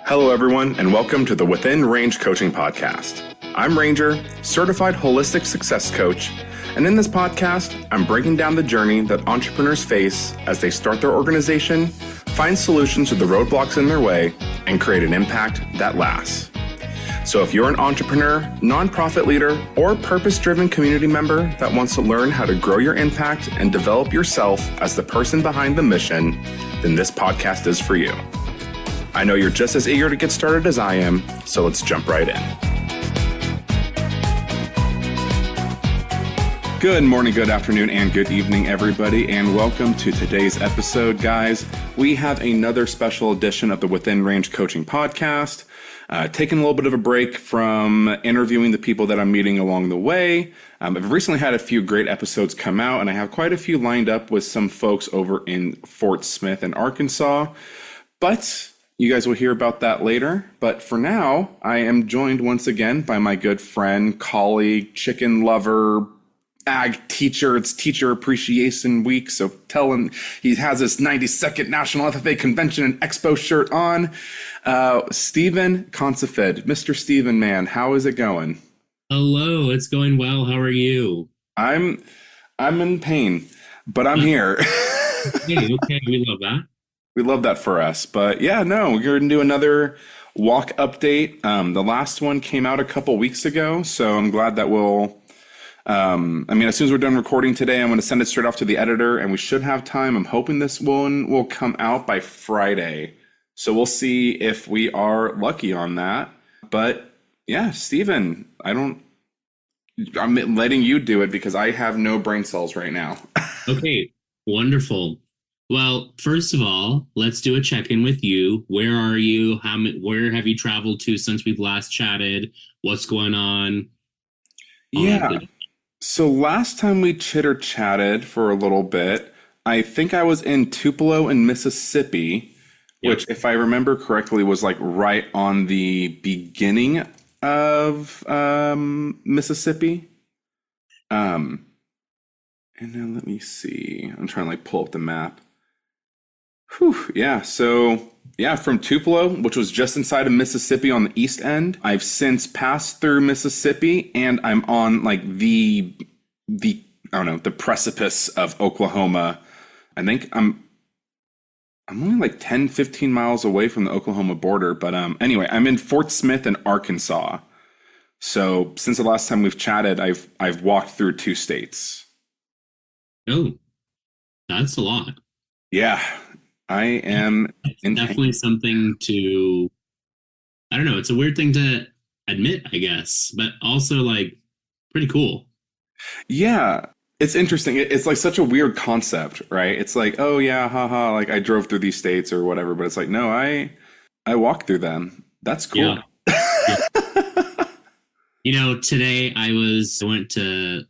Hello, everyone, and welcome to the Within Range Coaching Podcast. I'm Ranger, certified holistic success coach, and in this podcast, I'm breaking down the journey that entrepreneurs face as they start their organization, find solutions to the roadblocks in their way, and create an impact that lasts. So if you're an entrepreneur, nonprofit leader, or purpose-driven community member that wants to learn how to grow your impact and develop yourself as the person behind the mission, then this podcast is for you. I know you're just as eager to get started as I am, so let's jump right in. Good morning, good afternoon, and good evening, everybody, and welcome to today's episode, guys. We have another special edition of the Within Range Coaching Podcast. Taking a little bit of a break from interviewing the people that I'm meeting along the way. I've recently had a few great episodes come out, and I have quite a few lined up with some folks over in Fort Smith in Arkansas. But you guys will hear about that later. But for now, I am joined once again by my good friend, colleague, chicken lover, ag teacher. It's Teacher Appreciation Week, so tell him he has his 92nd National FFA Convention and Expo shirt on. Steven Khansefid. Mr. Steven, man, how is it going? Hello, it's going well. How are you? I'm in pain, but I'm here. Okay, we love that. We love that for us. But yeah, no, we're going to do another walk update. The last one came out a couple weeks ago, so I'm glad that we'll as soon as we're done recording today, I'm going to send it straight off to the editor, and we should have time. I'm hoping this one will come out by Friday. So we'll see if we are lucky on that. But yeah, Steven, I'm letting you do it because I have no brain cells right now. Okay, wonderful. Well, first of all, let's do a check-in with you. Where are you? Where have you traveled to since we've last chatted? What's going on? Yeah. So last time we chitter-chatted for a little bit, I think I was in Tupelo in Mississippi, which, if I remember correctly, was like right on the beginning of Mississippi. And then let me see. I'm trying to like pull up the map. Whew, yeah. So yeah, from Tupelo, which was just inside of Mississippi on the east end, I've since passed through Mississippi, and I'm on like the precipice of Oklahoma. I think I'm only like 10, 15 miles away from the Oklahoma border. But anyway, I'm in Fort Smith in Arkansas. So since the last time we've chatted, I've walked through 2 states. Oh, that's a lot. Yeah, I am. Definitely something to, I don't know, it's a weird thing to admit, I guess, but also like pretty cool. Yeah. It's interesting. It's like such a weird concept, right? It's like, oh yeah, haha, like I drove through these states or whatever, but it's like, no, I walked through them. That's cool. Yeah. Today I went to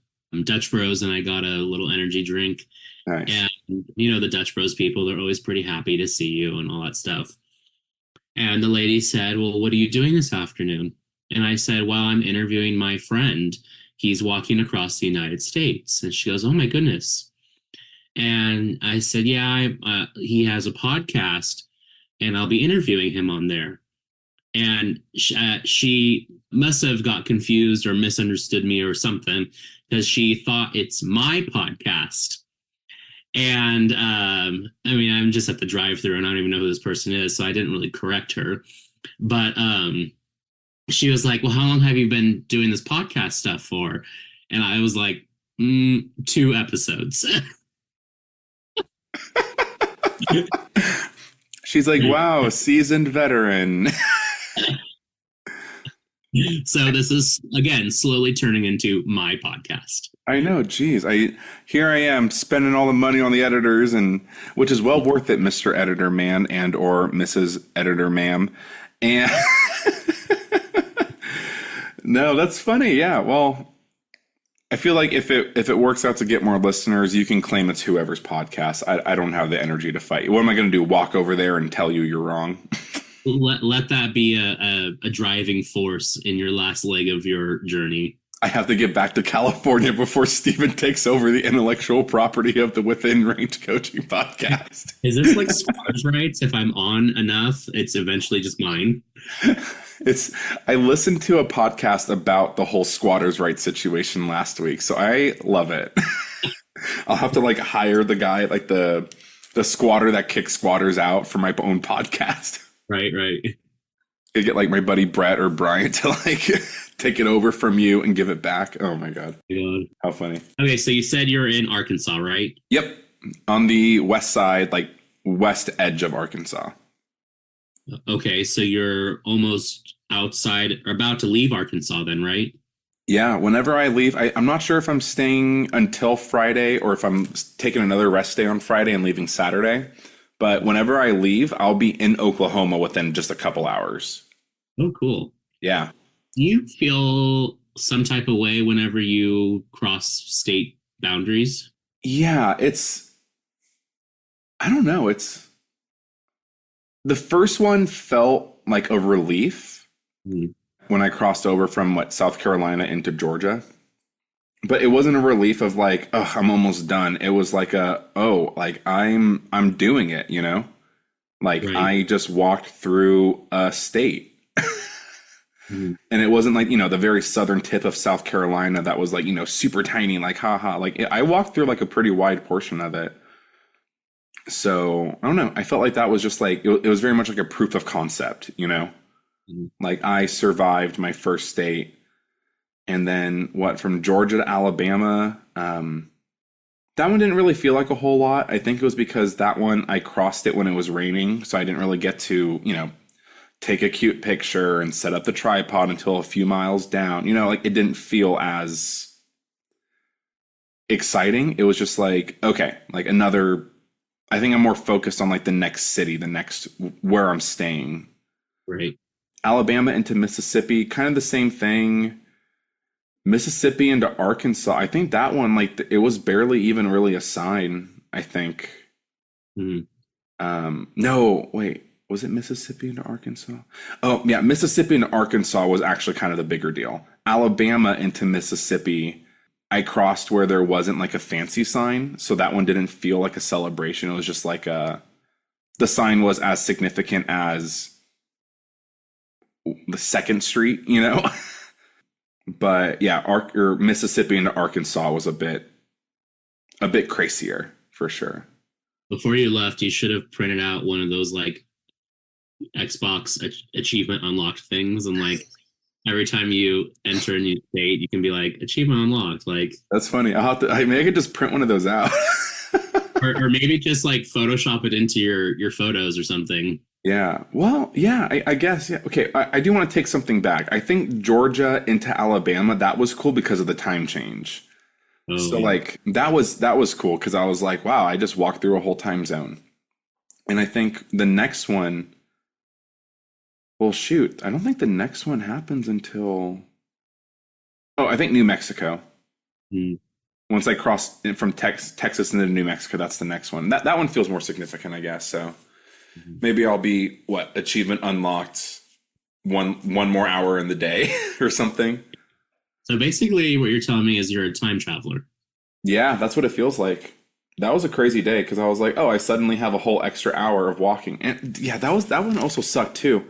Dutch Bros and I got a little energy drink. Nice. And the Dutch Bros people, they're always pretty happy to see you and all that stuff. And the lady said, well, what are you doing this afternoon? And I said, well, I'm interviewing my friend. He's walking across the United States. And she goes, oh my goodness. And I said, yeah, he has a podcast and I'll be interviewing him on there. And she must have got confused or misunderstood me or something, because she thought it's my podcast. And I'm just at the drive-thru and I don't even know who this person is, so I didn't really correct her. But she was like, well, how long have you been doing this podcast stuff for? And I was like, 2 episodes. She's like, wow, seasoned veteran. So this is, again, slowly turning into my podcast. I know, geez. Here I am spending all the money on the editors, and which is well worth it, Mr. Editor Man and or Mrs. Editor Ma'am. And no, that's funny. Yeah. Well, I feel like if it works out to get more listeners, you can claim it's whoever's podcast. I don't have the energy to fight you. What am I going to do? Walk over there and tell you you're wrong? Let that be a driving force in your last leg of your journey. I have to get back to California before Steven takes over the intellectual property of the Within Range Coaching Podcast. Is this like squatters' rights? If I'm on enough, it's eventually just mine. I listened to a podcast about the whole squatters' rights situation last week, so I love it. I'll have to like hire the guy, like the squatter that kicks squatters out for my own podcast. Right. I get like my buddy Brett or Brian to like take it over from you and give it back. Oh my God. How funny. Okay, so you said you're in Arkansas, right? Yep. On the west side, like west edge of Arkansas. Okay, so you're almost outside or about to leave Arkansas then, right? Yeah, whenever I leave, I'm not sure if I'm staying until Friday or if I'm taking another rest day on Friday and leaving Saturday. But whenever I leave, I'll be in Oklahoma within just a couple hours. Oh, cool. Yeah. Do you feel some type of way whenever you cross state boundaries? Yeah, I don't know. The first one felt like a relief when I crossed over from South Carolina into Georgia. But it wasn't a relief of like, oh, I'm almost done. It was like I'm doing it, you know? Like right. I just walked through a state. And it wasn't like, the very southern tip of South Carolina that was like, super tiny, like, haha. Like I walked through like a pretty wide portion of it. So I don't know. I felt like that was just like, it was very much like a proof of concept, Like I survived my first state. And then from Georgia to Alabama, that one didn't really feel like a whole lot. I think it was because that one, I crossed it when it was raining. So I didn't really get to, take a cute picture and set up the tripod until a few miles down. Like it didn't feel as exciting. It was just like, okay, like I think I'm more focused on like the next city, where I'm staying. Right. Alabama into Mississippi, kind of the same thing. Mississippi into Arkansas, I think that one, like, it was barely even really a sign, I think. No, wait, was it Mississippi into Arkansas? Oh, yeah, Mississippi into Arkansas was actually kind of the bigger deal. Alabama into Mississippi, I crossed where there wasn't like a fancy sign, so that one didn't feel like a celebration. It was just like the sign was as significant as the 2nd Street, But yeah, Mississippi into Arkansas was a bit crazier for sure. Before you left, you should have printed out one of those like Xbox achievement unlocked things, and like every time you enter a new state, you can be like achievement unlocked. Like that's funny. I could just print one of those out, or maybe just like Photoshop it into your photos or something. Yeah. Well, yeah, I guess. Yeah. Okay. I do want to take something back. I think Georgia into Alabama, that was cool because of the time change. Oh, so yeah. Like that was cool because I was like, wow, I just walked through a whole time zone. And I think the next one, well, shoot, I don't think the next one happens until, I think New Mexico. Once I cross from Texas into New Mexico, that's the next one. That one feels more significant, I guess. So. Maybe I'll be achievement unlocked one more hour in the day or something. So basically what you're telling me is you're a time traveler. Yeah, that's what it feels like. That was a crazy day because I was like, I suddenly have a whole extra hour of walking. And yeah, that one also sucked too.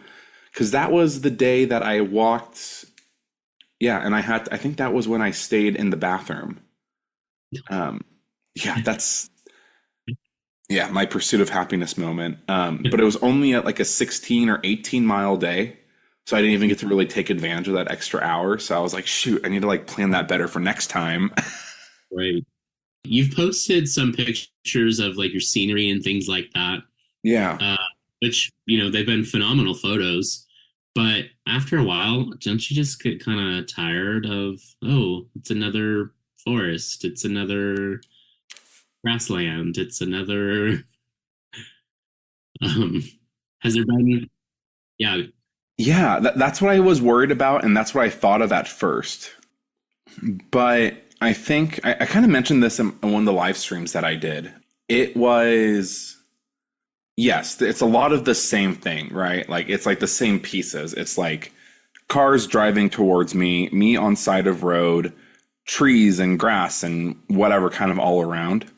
Because that was the day that I walked. Yeah, and I think that was when I stayed in the bathroom. Yeah, that's my pursuit of happiness moment. But it was only at like a 16 or 18 mile day. So I didn't even get to really take advantage of that extra hour. So I was like, shoot, I need to like plan that better for next time. Right. You've posted some pictures of like your scenery and things like that. Yeah. Which, they've been phenomenal photos. But after a while, don't you just get kind of tired of, it's another forest. It's another grassland. It's another has there been that's what I was worried about, and that's what I thought of at first. But I think I kind of mentioned this in one of the live streams that I did. It was, yes, it's a lot of the same thing, right? Like it's like the same pieces. It's like cars driving towards me on side of road, trees and grass and whatever kind of all around.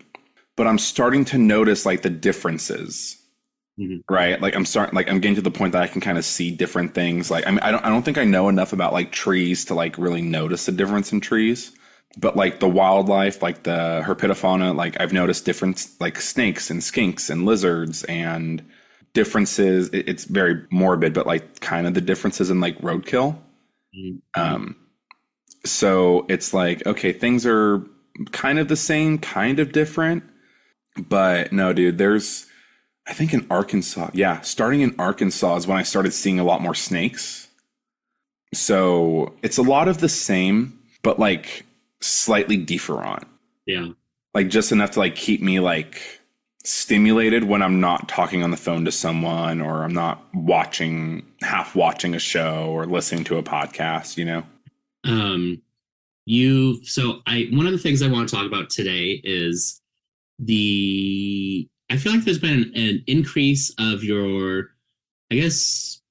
But I'm starting to notice like the differences, right? Like I'm getting to the point that I can kind of see different things. Like I don't think I know enough about like trees to like really notice the difference in trees. But like the wildlife, like the herpetofauna, like I've noticed different like snakes and skinks and lizards and differences. It's very morbid, but like kind of the differences in like roadkill. So it's like, okay, things are kind of the same, kind of different. But no, dude, I think in Arkansas, starting in Arkansas is when I started seeing a lot more snakes. So it's a lot of the same, but like slightly different. Yeah. Like just enough to like keep me like stimulated when I'm not talking on the phone to someone, or I'm not half watching a show or listening to a podcast, you know? One of the things I want to talk about today is I feel like there's been an increase of your, I guess,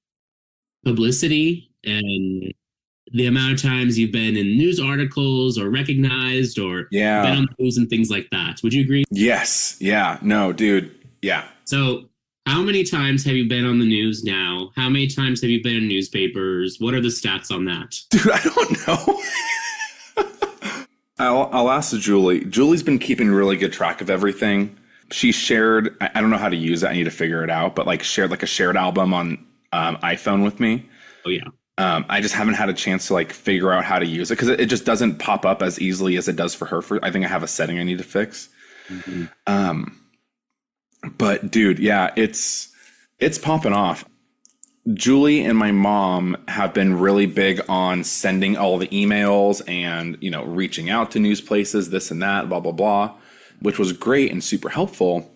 publicity and the amount of times you've been in news articles or recognized or been on the news and things like that. Would you agree? Yes. Yeah. No, dude. Yeah. So how many times have you been on the news now? How many times have you been in newspapers? What are the stats on that? Dude, I don't know. I'll ask Julie. Julie's been keeping really good track of everything. She shared, I don't know how to use it. I need to figure it out, but like shared like a shared album on iPhone with me. Oh, yeah. I just haven't had a chance to like figure out how to use it because it just doesn't pop up as easily as it does for her. I think I have a setting I need to fix. But dude, yeah, it's popping off. Julie and my mom have been really big on sending all the emails and, you know, reaching out to news places, this and that, blah, blah, blah, which was great and super helpful.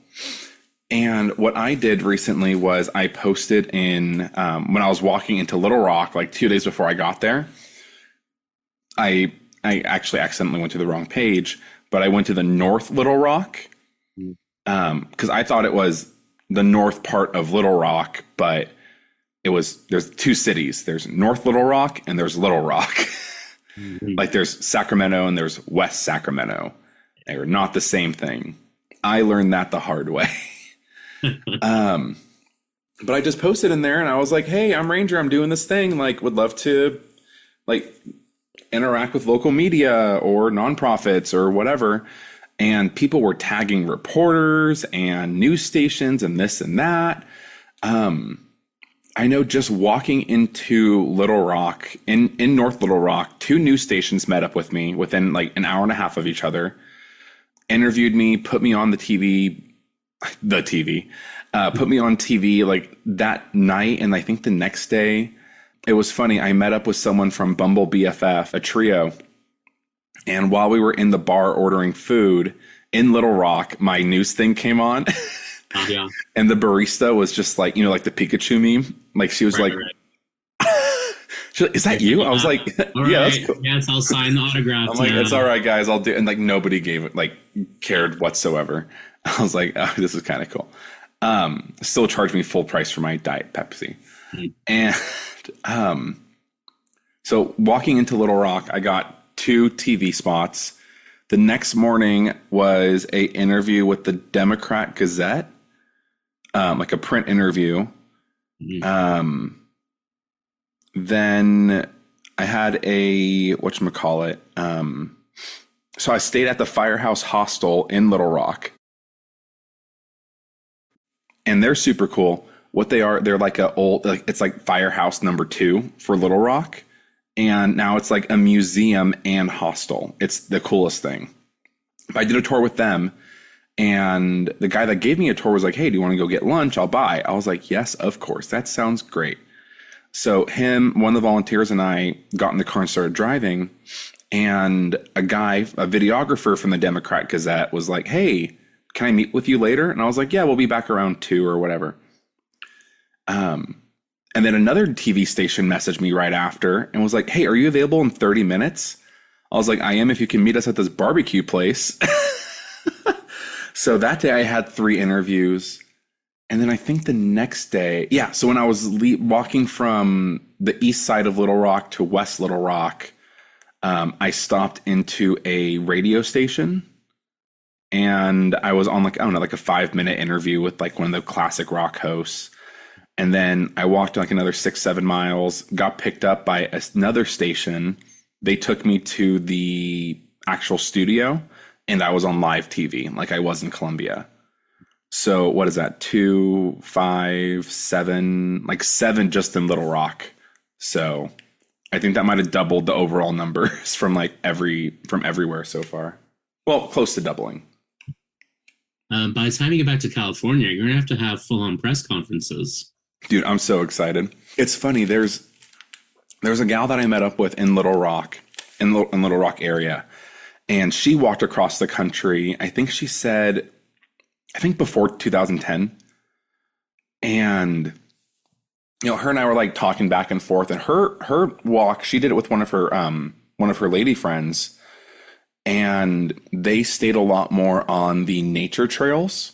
And what I did recently was I posted in, when I was walking into Little Rock, like 2 days before I got there, I actually accidentally went to the wrong page, but I went to the North Little Rock, because I thought it was the north part of Little Rock, but there's two cities. There's North Little Rock and there's Little Rock. Like there's Sacramento and there's West Sacramento. They are not the same thing. I learned that the hard way. But I just posted in there and I was like, hey, I'm Ranger. I'm doing this thing. Like, would love to like interact with local media or nonprofits or whatever. And people were tagging reporters and news stations and this and that. I know just walking into Little Rock, in North Little Rock, 2 news stations met up with me within like an hour and a half of each other, interviewed me, put me on the TV, put me on TV like that night. And I think the next day, it was funny. I met up with someone from Bumble BFF, a trio. And while we were in the bar ordering food in Little Rock, my news thing came on. Yeah. And the barista was just like, you know, like the Pikachu meme. Like she was right. She's like, is that you? I was like, yeah, that's cool. Yes, I'll sign the autograph. I'm like, it's all right, guys. I'll do. And like nobody gave it, like cared whatsoever. I was like, oh, this is kind of cool. Still charged me full price for my Diet Pepsi. And so walking into Little Rock, I got 2 TV spots. The next morning was a interview with the Democrat Gazette, like a print interview. Then I had a, whatchamacallit, so I stayed at the Firehouse Hostel in Little Rock. And they're super cool. What they are, they're like it's like Firehouse #2 for Little Rock. And now it's like a museum and hostel. It's the coolest thing. I did a tour with them. And the guy that gave me a tour was like, hey, do you want to go get lunch? I'll buy. I was like, yes, of course. That sounds great. So one of the volunteers and I got in the car and started driving. And a videographer from the Democrat Gazette was like, hey, can I meet with you later? And I was like, yeah, we'll be back around 2 or whatever. And then another TV station messaged me right after and was like, hey, are you available in 30 minutes? I was like, I am, if you can meet us at this barbecue place. So that day I had 3 interviews. And then I think the next day, yeah. So when I was walking from the east side of Little Rock to West Little Rock, I stopped into a radio station, and I was on, like, I don't know, like a 5-minute interview with like one of the classic rock hosts. And then I walked like another 6-7 miles, got picked up by another station. They took me to the actual studio, and I was on live TV, like I was in Columbia. So what is that? 2, 5, 7, like 7 just in Little Rock. So I think that might have doubled the overall numbers from like from everywhere so far. Well, close to doubling. By the time you get back to California, you're gonna have full-on press conferences. Dude, I'm so excited. It's funny. There's a gal that I met up with in Little Rock, in Little Rock area, and she walked across the country. I think she said, I think before 2010, and her and I were like talking back and forth. And her walk, she did it with one of her lady friends, and they stayed a lot more on the nature trails.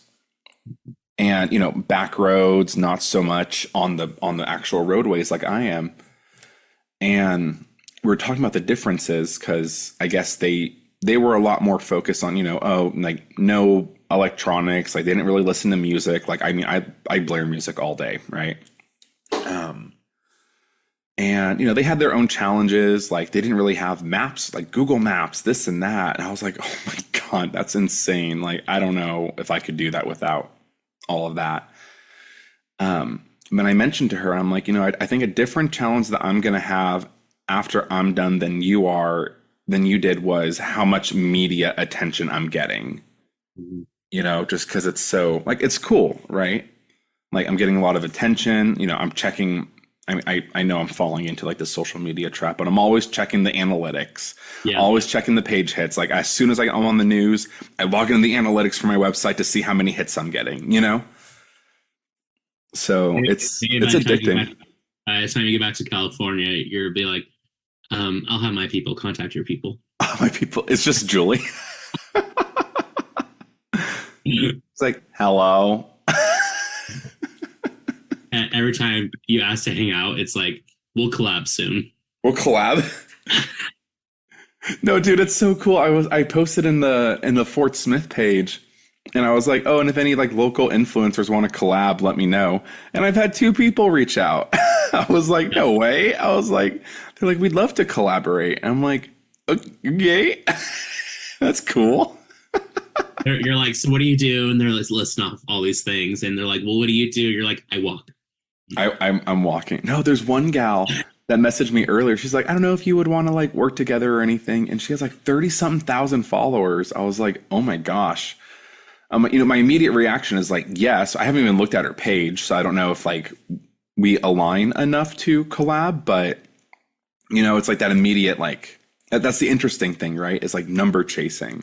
And, back roads, not so much on the actual roadways like I am. And we were talking about the differences, because I guess they were a lot more focused on, like no electronics. Like they didn't really listen to music. Like, I mean, I blare music all day, right? And, they had their own challenges. Like they didn't really have maps, like Google Maps, this and that. And I was like, oh my God, that's insane. Like, I don't know if I could do that without all of that. But I mentioned to her, I'm like, I think a different challenge that I'm going to have after I'm done than you did was how much media attention I'm getting, just because it's so, like, it's cool, right? Like I'm getting a lot of attention, I'm checking. I know I'm falling into like the social media trap, but I'm always checking the analytics, always checking the page hits. Like as soon as I'm on the news, I log into the analytics for my website to see how many hits I'm getting, So it's addicting. By the time you get back to California, you'll be like, I'll have my people contact your people. My people. It's just Julie. It's like, hello. Every time you ask to hang out, it's like, we'll collab soon. We'll collab. No, dude, it's so cool. I posted in the Fort Smith page, and I was like, oh, and if any like local influencers want to collab, let me know. And I've had 2 people reach out. I was like, no way. I was like, they're like, we'd love to collaborate. And I'm like, okay, that's cool. You're like, so what do you do? And they're like listing off all these things, and they're like, well, what do you do? You're like, I walk. I'm walking. No, there's one gal that messaged me earlier. She's like, I don't know if you would want to like work together or anything. And she has like 30-something thousand followers. I was like, oh my gosh. My immediate reaction is like, yes. I haven't even looked at her page, so I don't know if like we align enough to collab. But it's like that immediate, like, that's the interesting thing, right? It's like number chasing,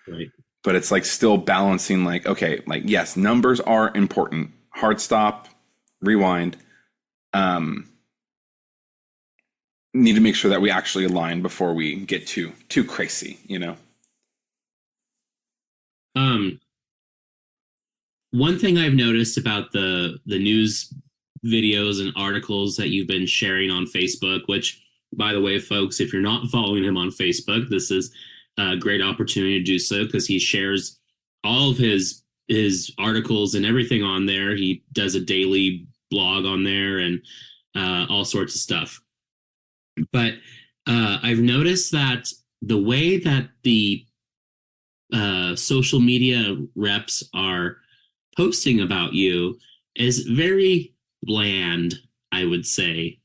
right? But it's like still balancing, like, okay, like, yes, numbers are important. Hard stop, rewind. Need to make sure that we actually align before we get too crazy, One thing I've noticed about the news videos and articles that you've been sharing on Facebook, which, by the way, folks, if you're not following him on Facebook, this is a great opportunity to do so, because he shares all of his articles and everything on there. He does a daily blog on there and all sorts of stuff. But I've noticed that the way that the social media reps are posting about you is very bland, I would say.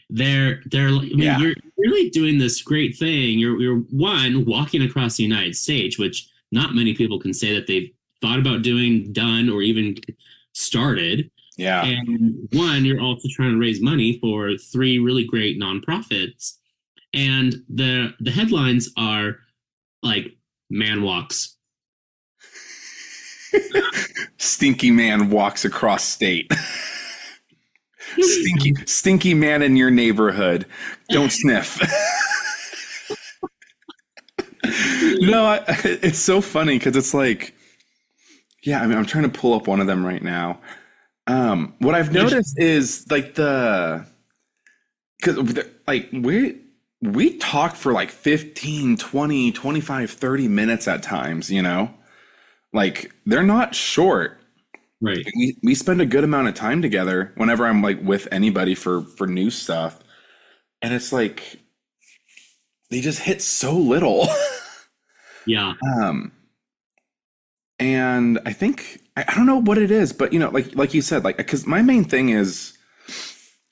They're you're really doing this great thing. You're one, walking across the United States, which not many people can say that they've thought about doing, done, or even started. Yeah. And one, you're also trying to raise money for 3 really great nonprofits. And the headlines are like, man walks. Stinky man walks across state. Stinky man in your neighborhood. Don't sniff. No, it's so funny because it's like, Yeah, I mean, I'm trying to pull up one of them right now. What I've Which, noticed is like because like we talk for like 15, 20, 25, 30 minutes at times, you know? Like they're not short. right. We spend a good amount of time together whenever I'm like with anybody for new stuff. And it's like they just hit so little. Yeah. Um, and I think I don't know what it is, but you know, like you said, like because my main thing is,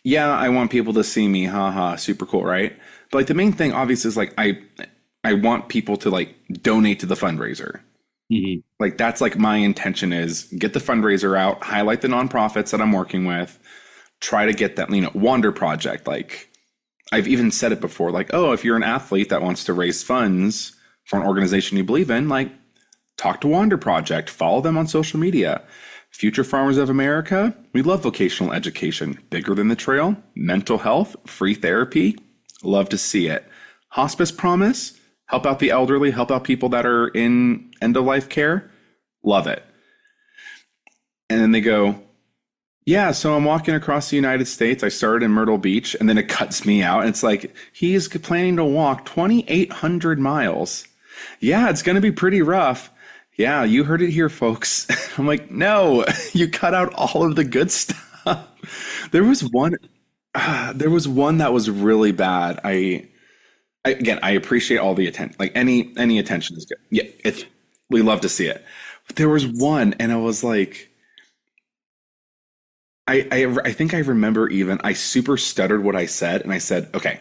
yeah, I want people to see me, haha, super cool, right? But like the main thing, obviously, is like I want people to like donate to the fundraiser. Hmm. Like that's like my intention is get the fundraiser out, highlight the nonprofits that I'm working with, try to get them, you know, Wander Project. Like I've even said it before, like, oh, if you're an athlete that wants to raise funds for an organization you believe in, like talk to Wander Project, follow them on social media. Future Farmers of America, we love vocational education. Bigger than the trail, mental health, free therapy. Love to see it. Hospice Promise, help out the elderly, help out people that are in end of life care. Love it. And then they go, yeah, so I'm walking across the United States. I started in Myrtle Beach, and then it cuts me out. And it's like, he's planning to walk 2,800 miles. Yeah, it's going to be pretty rough. Yeah, you heard it here, folks. I'm like, no, you cut out all of the good stuff. There was one, there was one that was really bad. Again, I appreciate all the attention. Like any attention is good. Yeah, it's we love to see it. But there was one, and I was like, I think I remember even I super stuttered what I said, and I said okay,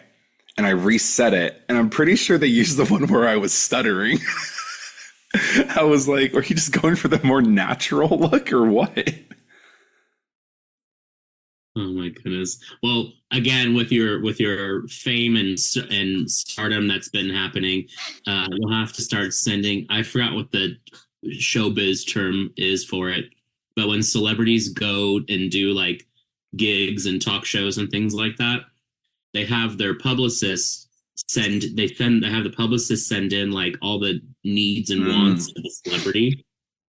and I reset it, and I'm pretty sure they used the one where I was stuttering. I was like, are you just going for the more natural look or what? Oh my goodness. Well, again, with your fame and stardom that's been happening, you'll have to start sending. I forgot what the showbiz term is for it, but when celebrities go and do like gigs and talk shows and things like that, they have their publicists they have the publicists send in like all the needs and Mm, wants of the celebrity.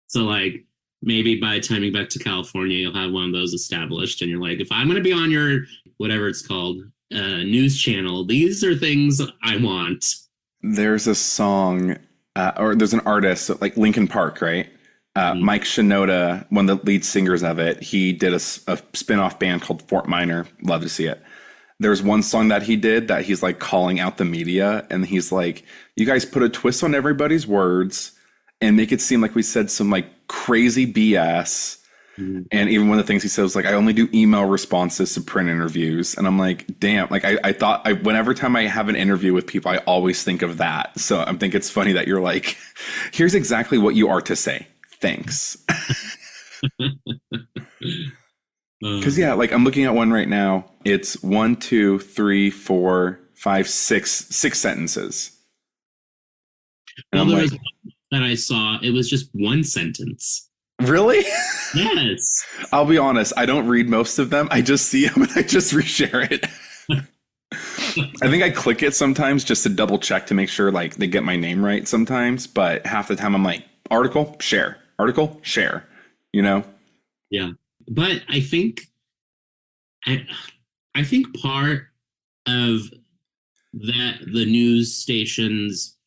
So like maybe by the time you get back to California, you'll have one of those established, and you're like, if I'm going to be on your whatever it's called news channel, these are things I want. there's a song, or there's an artist like Linkin Park, right? Mhm. Mike Shinoda, one of the lead singers of it, he did a spin-off band called Fort Minor. Love to see it. There's one song that he did that he's like calling out the media, and he's like, "You guys put a twist on everybody's words and make it seem like we said some like crazy BS." Mhm. And even one of the things he said was like, "I only do email responses to print interviews," and I'm like, "Damn!" Like I thought, whenever time I have an interview with people, I always think of that. So I think it's funny that you're like, "Here's exactly what you are to say. Thanks." Because Uh, yeah, like I'm looking at one right now. It's one, two, three, four, five, six sentences, and well, I'm there like, was one that I saw. It was just one sentence. really? Yes. I'll be honest. I don't read most of them. I just see them and I just reshare it. I think I click it sometimes just to double check to make sure like they get my name right sometimes. But half the time I'm like, article, share. You know? Yeah. But I, I think part of that the news stations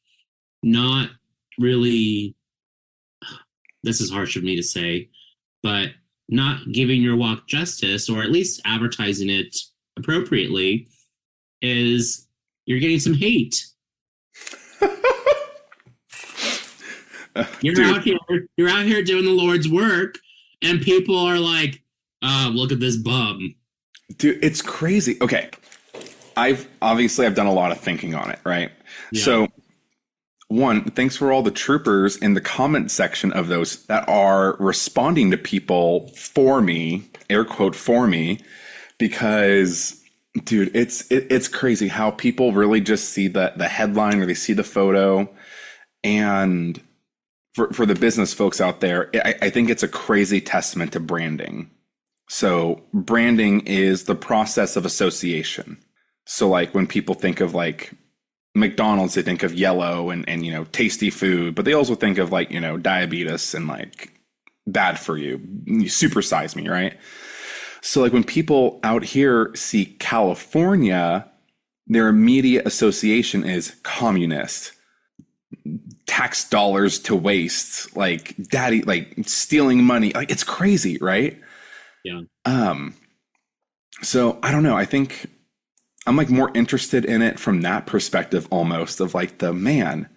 not really, this is harsh of me to say, but not giving your walk justice or at least advertising it appropriately is you're getting some hate. Dude, You're out here doing the Lord's work, and people are like, oh, look at this bum. dude, it's crazy. Okay. I've done a lot of thinking on it, right? Yeah. So one, thanks for all the troopers in the comment section of those that are responding to people for me, air quote for me, because dude, it's crazy how people really just see the headline or they see the photo. And for the business folks out there, I think it's a crazy testament to branding. So branding is the process of association. So like when people think of like McDonald's, they think of yellow and you know tasty food, but they also think of like you know diabetes and like bad for you. You supersize me, right? So like when people out here see California, their immediate association is communist, tax dollars to waste, like daddy, like stealing money. Like it's crazy, right? Yeah. So I don't know. I think I'm like more interested in it from that perspective almost of like the man,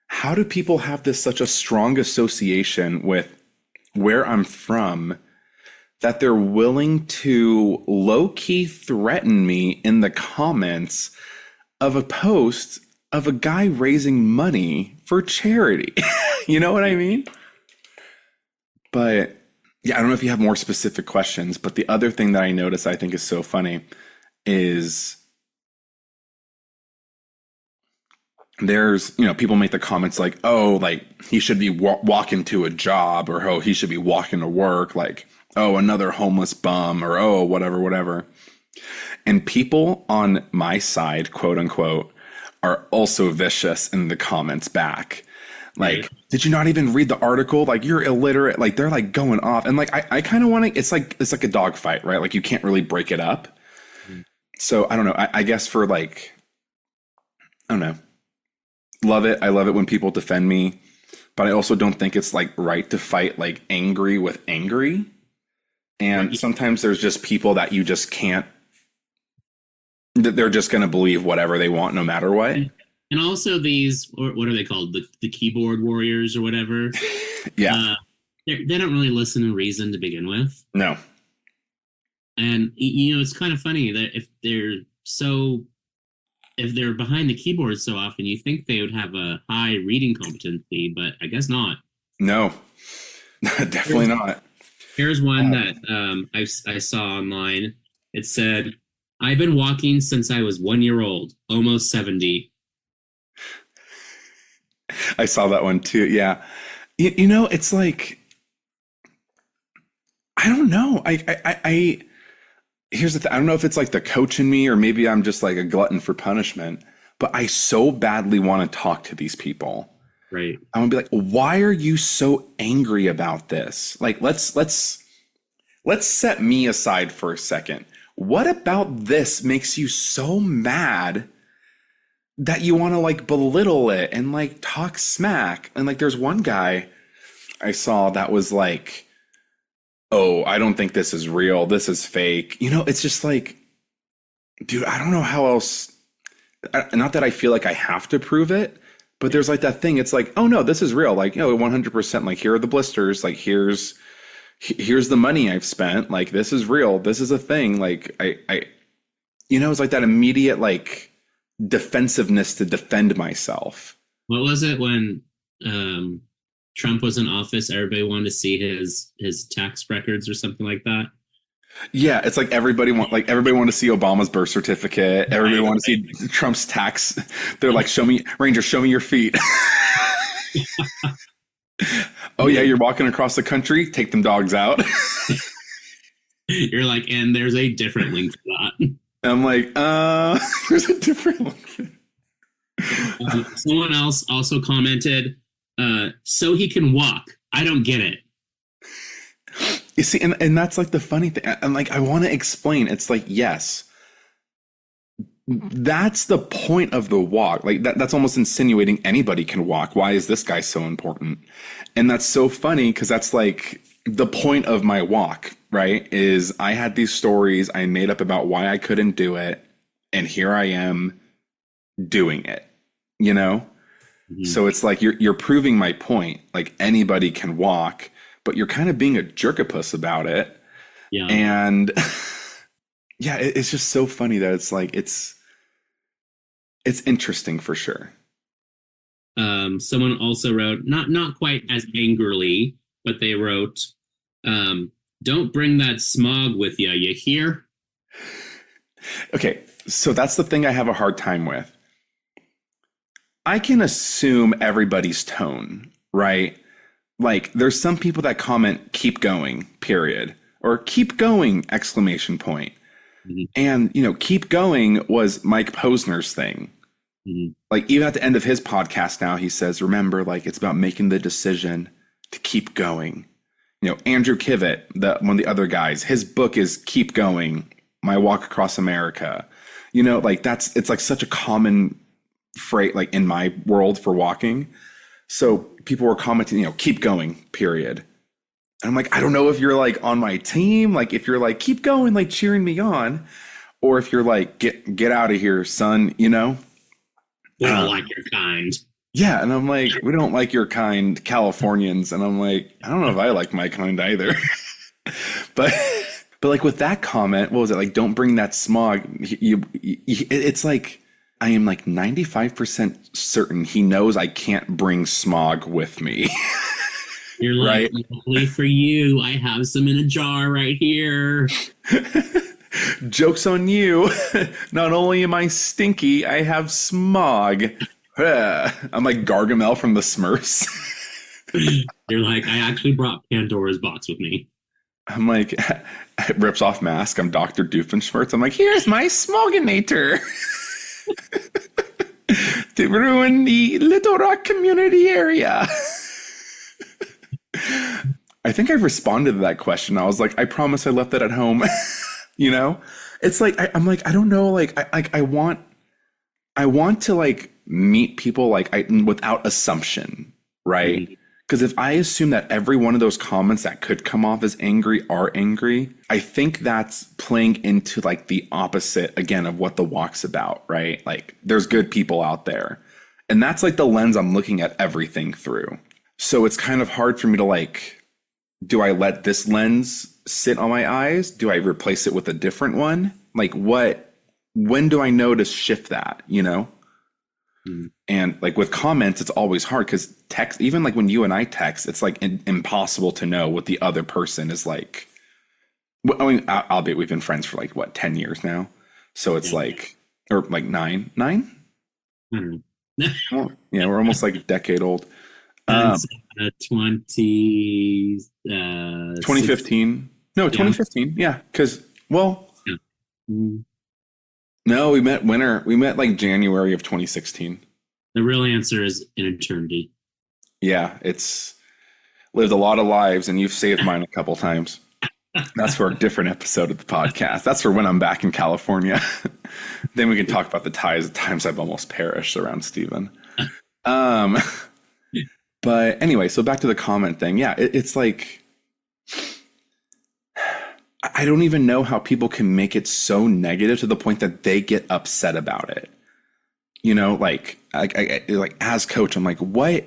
how do people have this such a strong association with where I'm from that they're willing to low-key threaten me in the comments of a post of a guy raising money for charity? You know what I mean? But yeah, I don't know if you have more specific questions, but the other thing that I notice I think is so funny is there's, people make the comments like, oh, like he should be walking to a job, or oh, he should be walking to work, like, oh, another homeless bum, or oh, whatever. And people on my side, quote unquote, are also vicious in the comments back. Like, Right. did you not even read the article? Like, you're illiterate. Like, they're like going off. And like, I kind of want to, it's like a dog fight, right? Like, you can't really break it up. Mhm. So I don't know. I guess for like, I don't know. Love it. I love it when people defend me, but I also don't think it's like right to fight like angry with angry. And Right. sometimes there's just people that you just can't, that they're just going to believe whatever they want no matter what. And also these, or what are they called? The keyboard warriors or whatever. Yeah. They don't really listen to reason to begin with. No. And it's kind of funny that if they're behind the keyboard so often, you think they would have a high reading competency, but I guess not. No. Definitely not. Here's one that I saw online. It said, "I've been walking since I was 1 year old, almost 70." I saw that one too. Yeah. It's like, I don't know. Here's the thing. I don't know if it's like the coach in me, or maybe I'm just like a glutton for punishment, but I so badly want to talk to these people. Right. I want to be like, why are you so angry about this? Like, let's set me aside for a second. What about this makes you so mad that you want to like belittle it and like talk smack? And like, there's one guy I saw that was like, oh, I don't think this is real. This is fake. It's just like, dude, I don't know how else. Not that I feel like I have to prove it, but there's like that thing. It's like, oh no, this is real. Like, 100%. Like, here are the blisters. Like, here's the money I've spent. Like, this is real. This is a thing. Like, it's like that immediate like defensiveness to defend myself. What was it when Trump was in office? Everybody wanted to see his tax records or something like that. Yeah, it's like everybody wanted to see Obama's birth certificate. Everybody wanted to see Trump's tax. They're like, show me, Ranger, show me your feet. Oh yeah, you're walking across the country. Take them dogs out. You're like, and there's a different link for that. I'm like, there's a different link. Someone else also commented, so he can walk. I don't get it. You see, and that's like the funny thing. And like, I want to explain. It's like, yes, that's the point of the walk. Like that's almost insinuating anybody can walk. Why is this guy so important? And that's so funny because that's like the point of my walk, right? Is I had these stories I made up about why I couldn't do it. And here I am doing it, Mm-hmm. So it's like, you're proving my point. Like anybody can walk, but you're kind of being a jerkopus about it. Yeah. And yeah, it's just so funny that it's like, it's interesting for sure. Someone also wrote, not quite as angrily, but they wrote, don't bring that smog with you hear? Okay, so that's the thing I have a hard time with. I can assume everybody's tone, right? Like, there's some people that comment, keep going, period, or keep going, exclamation point. Mm-hmm. And, keep going was Mike Posner's thing. Mm-hmm. Like, even at the end of his podcast now, he says, remember, like, it's about making the decision to keep going. Andrew Kivett, one of the other guys, his book is Keep Going, My Walk Across America. Like it's like such a common phrase, like in my world for walking. So people were commenting, keep going, period. And I'm like, I don't know if you're like on my team, like if you're like, keep going, like cheering me on, or if you're like, get out of here, son, We don't like your kind. Yeah. And I'm like, we don't like your kind, Californians. And I'm like, I don't know if I like my kind either. but like with that comment, what was it? Like, don't bring that smog. It's like, I am like 95% certain he knows I can't bring smog with me. You're like, right? Luckily for you, I have some in a jar right here. Joke's on you. Not only am I stinky, I have smog. I'm like Gargamel from the Smurfs. You're like, I actually brought Pandora's box with me. I'm like, rips off mask. I'm Dr. Doofenshmirtz. I'm like, here's my smoginator. To ruin the Little Rock community area. I think I responded to that question. I was like, I promise I left that at home. It's like I'm like, I don't know, like I want to like meet people like without assumption, right? Because if I assume that every one of those comments that could come off as angry are angry, I think that's playing into like the opposite again of what the walk's about, right? Like there's good people out there. And that's like the lens I'm looking at everything through. So it's kind of hard for me to like, do I let this lens sit on my eyes? Do I replace it with a different one? Like when do I know to shift that, And like with comments, it's always hard because text, even like when you and I text, it's like impossible to know what the other person is like. I mean, albeit we've been friends for like 10 years now. So it's like, or like nine? I don't know. Well, yeah, we're almost like a decade old. 2015. No, 2015. Yeah. Cause no, we met like January of 2016. The real answer is an eternity. Yeah. It's lived a lot of lives and you've saved mine a couple times. That's for a different episode of the podcast. That's for when I'm back in California. Then we can talk about the times I've almost perished around Steven. But anyway, so back to the comment thing. Yeah, it's like, I don't even know how people can make it so negative to the point that they get upset about it. Like as coach, I'm like, what?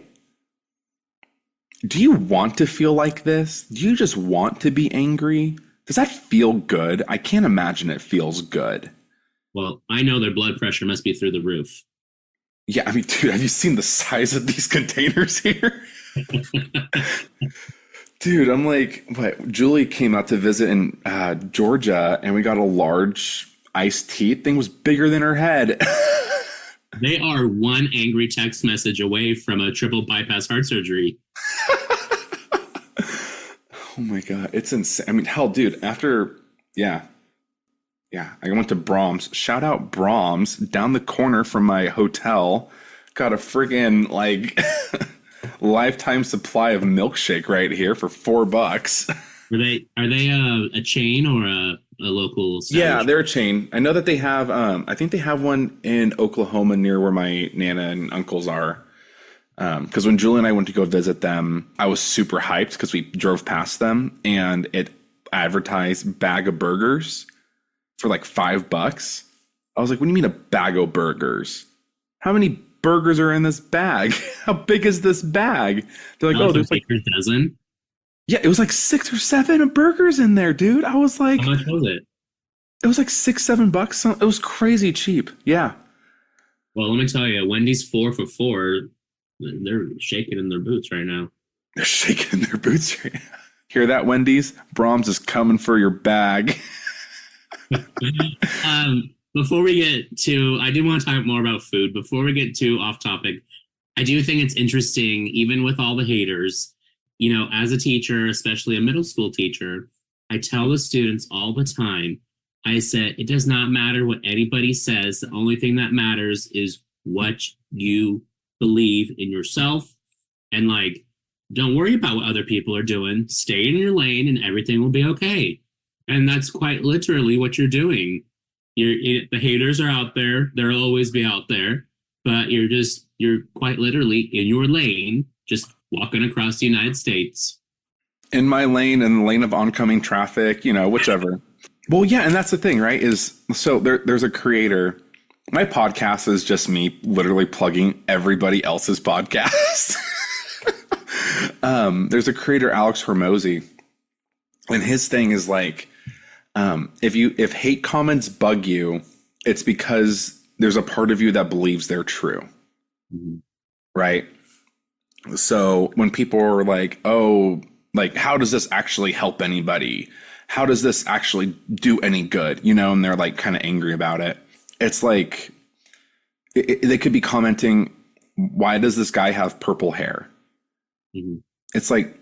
Do you want to feel like this? Do you just want to be angry? Does that feel good? I can't imagine it feels good. Well, I know their blood pressure must be through the roof. Yeah, I mean, dude, have you seen the size of these containers here? Dude, I'm like, Julie came out to visit in Georgia, and we got a large iced tea. Thing was bigger than her head. They are one angry text message away from a triple bypass heart surgery. Oh my God, it's insane. I mean, hell, dude, I went to Brahms. Shout out Brahms down the corner from my hotel. Got a friggin' like lifetime supply of milkshake right here for $4. Are they a chain or a local establishment? Yeah, they're a chain. I know that they have I think they have one in Oklahoma near where my nana and uncles are. Because when Julie and I went to go visit them, I was super hyped because we drove past them and it advertised bag of burgers for like $5. I was like, what do you mean a bag of burgers? How many burgers are in this bag? How big is this bag? They're like, there's like a dozen. Yeah, it was like 6 or 7 burgers in there, dude. I was like, how much was it? It was like $6-7. It was crazy cheap. Yeah. Well, let me tell you, Wendy's 4 for $4. They're shaking in their boots right now. They're shaking in their boots right now. Hear that, Wendy's? Brahms is coming for your bag. Before we get to, I do want to talk more about food. Before we get too off topic, I do think it's interesting, even with all the haters, as a teacher, especially a middle school teacher, I tell the students all the time, I said, it does not matter what anybody says. The only thing that matters is what you believe in yourself. And like, Don't worry about what other people are doing. Stay in your lane and everything will be okay. And that's quite literally what you're doing. The haters are out there. They'll always be out there, but you're quite literally in your lane, just walking across the United States. In my lane, in the lane of oncoming traffic, whichever. Well, yeah, and that's the thing, right? There's a creator. My podcast is just me literally plugging everybody else's podcast. There's a creator, Alex Hormozy, and his thing is like, if hate comments bug you, it's because there's a part of you that believes they're true. Mm-hmm. Right? So when people are like, oh, like, how does this actually help anybody? How does this actually do any good? And they're like kind of angry about it. It's like, they could be commenting, why does this guy have purple hair? Mm-hmm. It's like,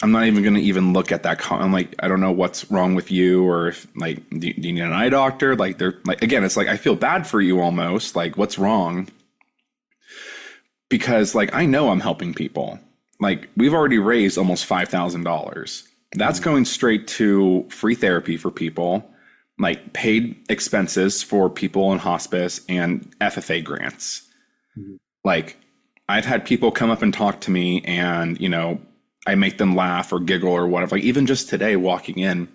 I'm not even going to even look at that comment. I'm like, I don't know what's wrong with you, or if like, do you need an eye doctor? Like, they're like, again, it's like, I feel bad for you almost. Like, what's wrong? Because like, I know I'm helping people. Like, we've already raised almost $5,000. That's going straight to free therapy for people, like paid expenses for people in hospice, and FFA grants. Mm-hmm. Like, I've had people come up and talk to me, and, I make them laugh or giggle or whatever. Like, even just today walking in,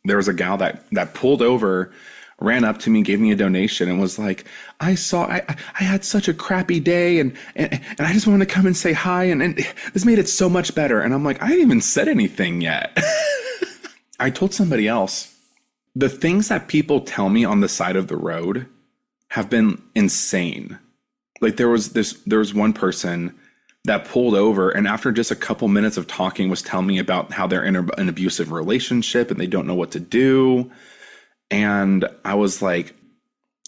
there was a gal that pulled over, ran up to me, gave me a donation, and was like, I had such a crappy day, and I just wanted to come and say hi, and this made it so much better. And I'm like, I haven't even said anything yet. I told somebody else, the things that people tell me on the side of the road have been insane. Like, there was one person that pulled over, and after just a couple minutes of talking was telling me about how they're in an abusive relationship and they don't know what to do. And I was like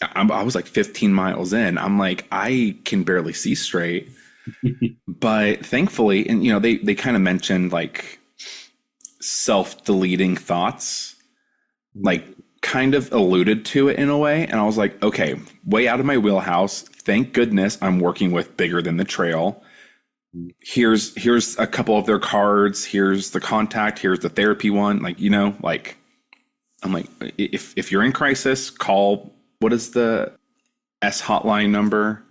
15 miles in. I'm like, I can barely see straight. But thankfully, and they kind of mentioned like self-deleting thoughts, like kind of alluded to it in a way. And I was like, okay, way out of my wheelhouse. Thank goodness I'm working with Bigger Than the Trail. Here's a couple of their cards. Here's the contact. Here's the therapy one. like, like, I'm like, if you're in crisis, call, what is the S hotline number?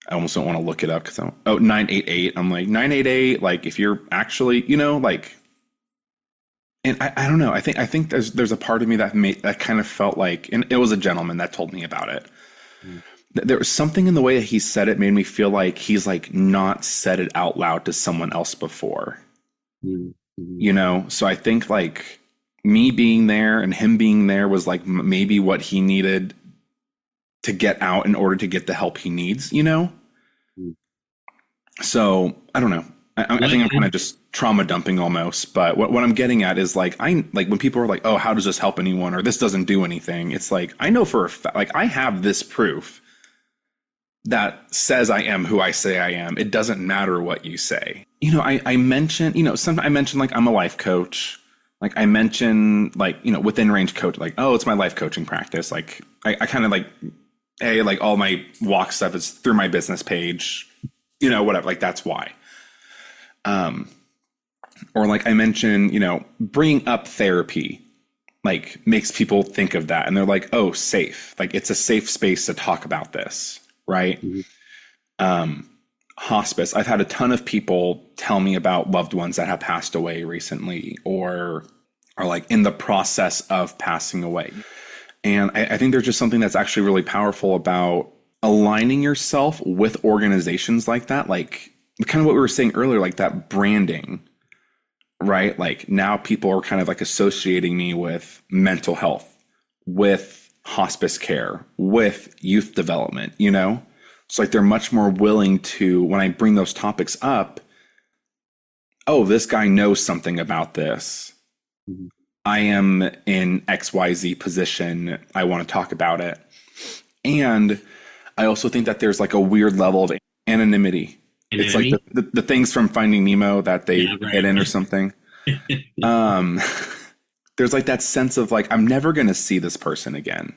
I almost don't want to look it up because 988. I'm like, 988. Like, if you're actually, like, and I don't know. I think there's a part of me that kind of felt like, and it was a gentleman that told me about it. There was something in the way that he said it made me feel like he's like not said it out loud to someone else before. Mm-hmm. So I think like me being there and him being there was like maybe what he needed to get out in order to get the help he needs, Mm-hmm. So I don't know. I think I'm kind of just trauma dumping almost, but what I'm getting at is like, when people are like, oh, how does this help anyone? Or this doesn't do anything. It's like, I know for a fact, like, I have this proof that says I am who I say I am. It doesn't matter what you say. I mentioned, I mentioned like, I'm a life coach. Like, I mentioned like, within range coach, like, oh, it's my life coaching practice. Like, I kind of like, hey, like all my walk stuff is through my business page, whatever, like that's why. Or like I mentioned, bringing up therapy, like makes people think of that. And they're like, oh, safe. Like, it's a safe space to talk about this. Right. Mm-hmm. Hospice. I've had a ton of people tell me about loved ones that have passed away recently or are like in the process of passing away. And I think there's just something that's actually really powerful about aligning yourself with organizations like that. Like kind of what we were saying earlier, like that branding, right? Like now people are kind of like associating me with mental health, with hospice care, with youth development, It's like they're much more willing to, when I bring those topics up, oh, this guy knows something about this. Mm-hmm. I am in XYZ position. I want to talk about it. And I also think that there's like a weird level of anonymity. It's like the things from Finding Nemo that they hid in or something. There's like that sense of like, I'm never going to see this person again.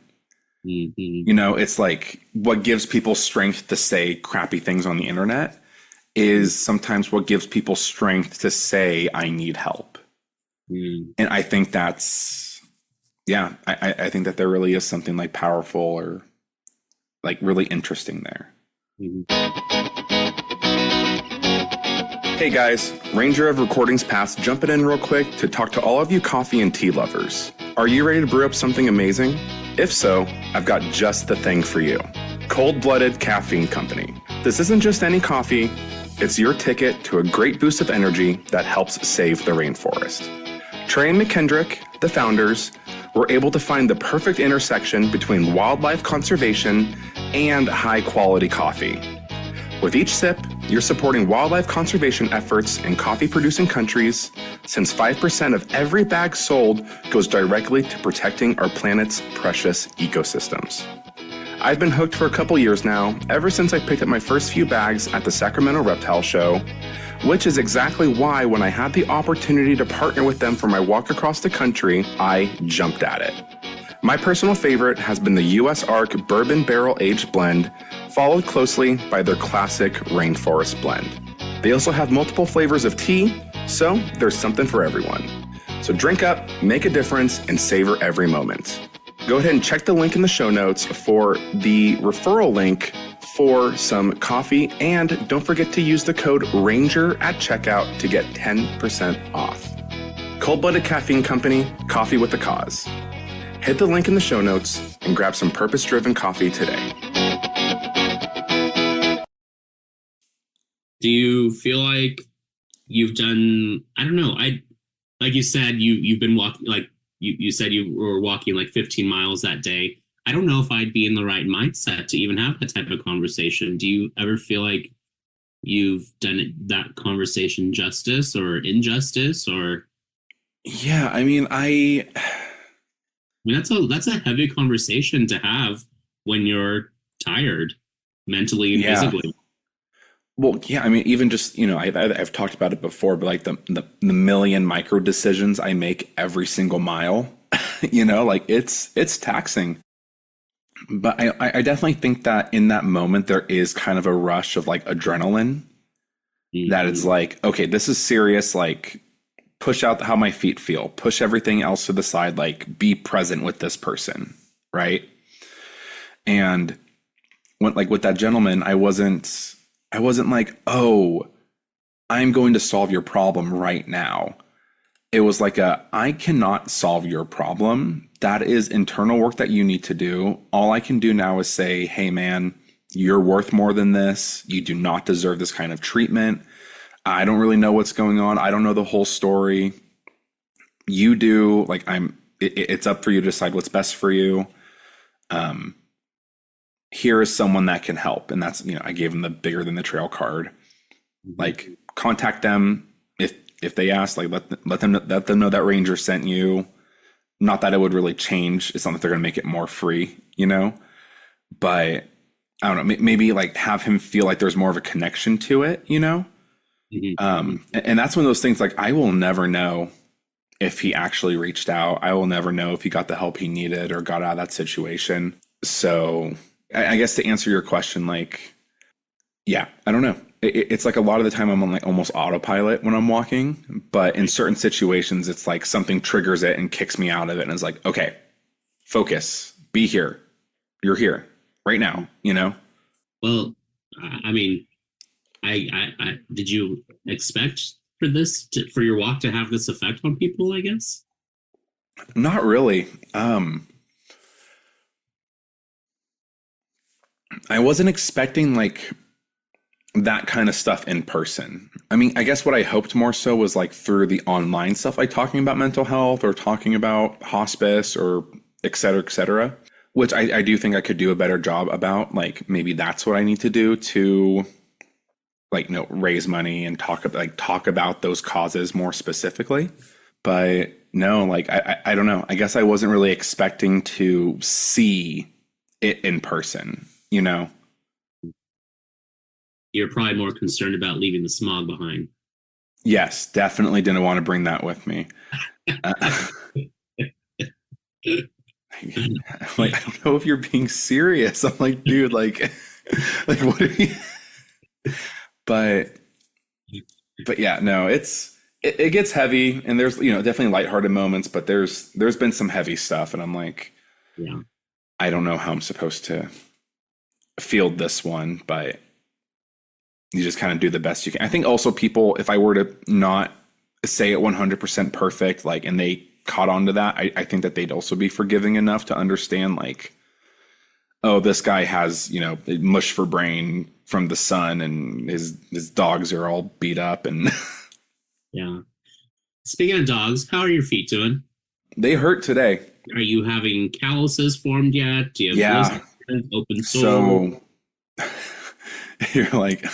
Mm-hmm. It's like what gives people strength to say crappy things on the internet is sometimes what gives people strength to say, I need help. Mm. And I think that's, yeah, I think that there really is something like powerful or like really interesting there. Mhm. Hey guys, Ranger of Recordings Past jumping in real quick to talk to all of you coffee and tea lovers. Are you ready to brew up something amazing? If so, I've got just the thing for you. Cold-Blooded Caffeine Company. This isn't just any coffee, it's your ticket to a great boost of energy that helps save the rainforest. Trey and McKendrick, the founders, were able to find the perfect intersection between wildlife conservation and high-quality coffee. With each sip, you're supporting wildlife conservation efforts in coffee-producing countries, since 5% of every bag sold goes directly to protecting our planet's precious ecosystems. I've been hooked for a couple years now, ever since I picked up my first few bags at the Sacramento Reptile Show, which is exactly why when I had the opportunity to partner with them for my walk across the country, I jumped at it. My personal favorite has been the U.S. Ark Bourbon Barrel Aged Blend, followed closely by their classic Rainforest Blend. They also have multiple flavors of tea, so there's something for everyone. So drink up, make a difference, and savor every moment. Go ahead and check the link in the show notes for the referral link for some coffee, and don't forget to use the code RANGER at checkout to get 10% off. Cold-Blooded Caffeine Company, coffee with a cause. Hit the link in the show notes and grab some purpose-driven coffee today. Do you feel like you've done, I don't know, like you said, you've been walking, like you said you were walking like 15 miles that day. I don't know if I'd be in the right mindset to even have that type of conversation. Do you ever feel like you've done that conversation justice or injustice? Or Yeah, I mean, that's a heavy conversation to have when you're tired, mentally and yeah. physically. Well, yeah, I mean, even just, I've talked about it before, but like the million micro decisions I make every single mile, like it's taxing. But I definitely think that in that moment, there is kind of a rush of like adrenaline that it's like, okay, this is serious. Like, push out how my feet feel, push everything else to the side, like be present with this person. Right. And when, like with that gentleman, I wasn't like, oh, I'm going to solve your problem right now. It was like I cannot solve your problem. That is internal work that you need to do. All I can do now is say, hey, man, you're worth more than this. You do not deserve this kind of treatment. I don't really know what's going on. I don't know the whole story. You do. Like, it's up for you to decide what's best for you. Here is someone that can help. And that's, I gave them the bigger than the trail card. Like, contact them. If they ask, like, let them know that Ranger sent you. Not that it would really change. It's not that they're going to make it more free, but I don't know, maybe like have him feel like there's more of a connection to it, and that's one of those things, like, I will never know if he actually reached out. I will never know if he got the help he needed or got out of that situation. So I guess to answer your question, like, yeah, I don't know. It's like a lot of the time I'm on like almost autopilot when I'm walking, but in certain situations, it's like something triggers it and kicks me out of it. And it's like, okay, focus, be here. You're here right now, Well, I mean, I did you expect for for your walk to have this effect on people, I guess? Not really. I wasn't expecting like that kind of stuff in person. I mean, I guess what I hoped more so was like through the online stuff, like talking about mental health or talking about hospice or et cetera, which I do think I could do a better job about. Like, maybe that's what I need to do to like, raise money and talk about those causes more specifically. But no, like, I don't know. I guess I wasn't really expecting to see it in person, You're probably more concerned about leaving the smog behind. Yes, definitely didn't want to bring that with me. Like, I don't know if you're being serious. I'm like, dude, like, like, what are you? But But yeah, no, it gets heavy, and there's definitely lighthearted moments, but there's been some heavy stuff, and I'm like, Yeah. I don't know how I'm supposed to field this one, but you just kind of do the best you can. I think also people, if I were to not say it 100% perfect, like, and they caught on to that, I think that they'd also be forgiving enough to understand, like, oh, this guy has, mush for brain from the sun, and his dogs are all beat up, and Yeah. Speaking of dogs, how are your feet doing? they hurt today. Are you having calluses formed yet? Do you have Yeah. blisters, open sore? So you're like,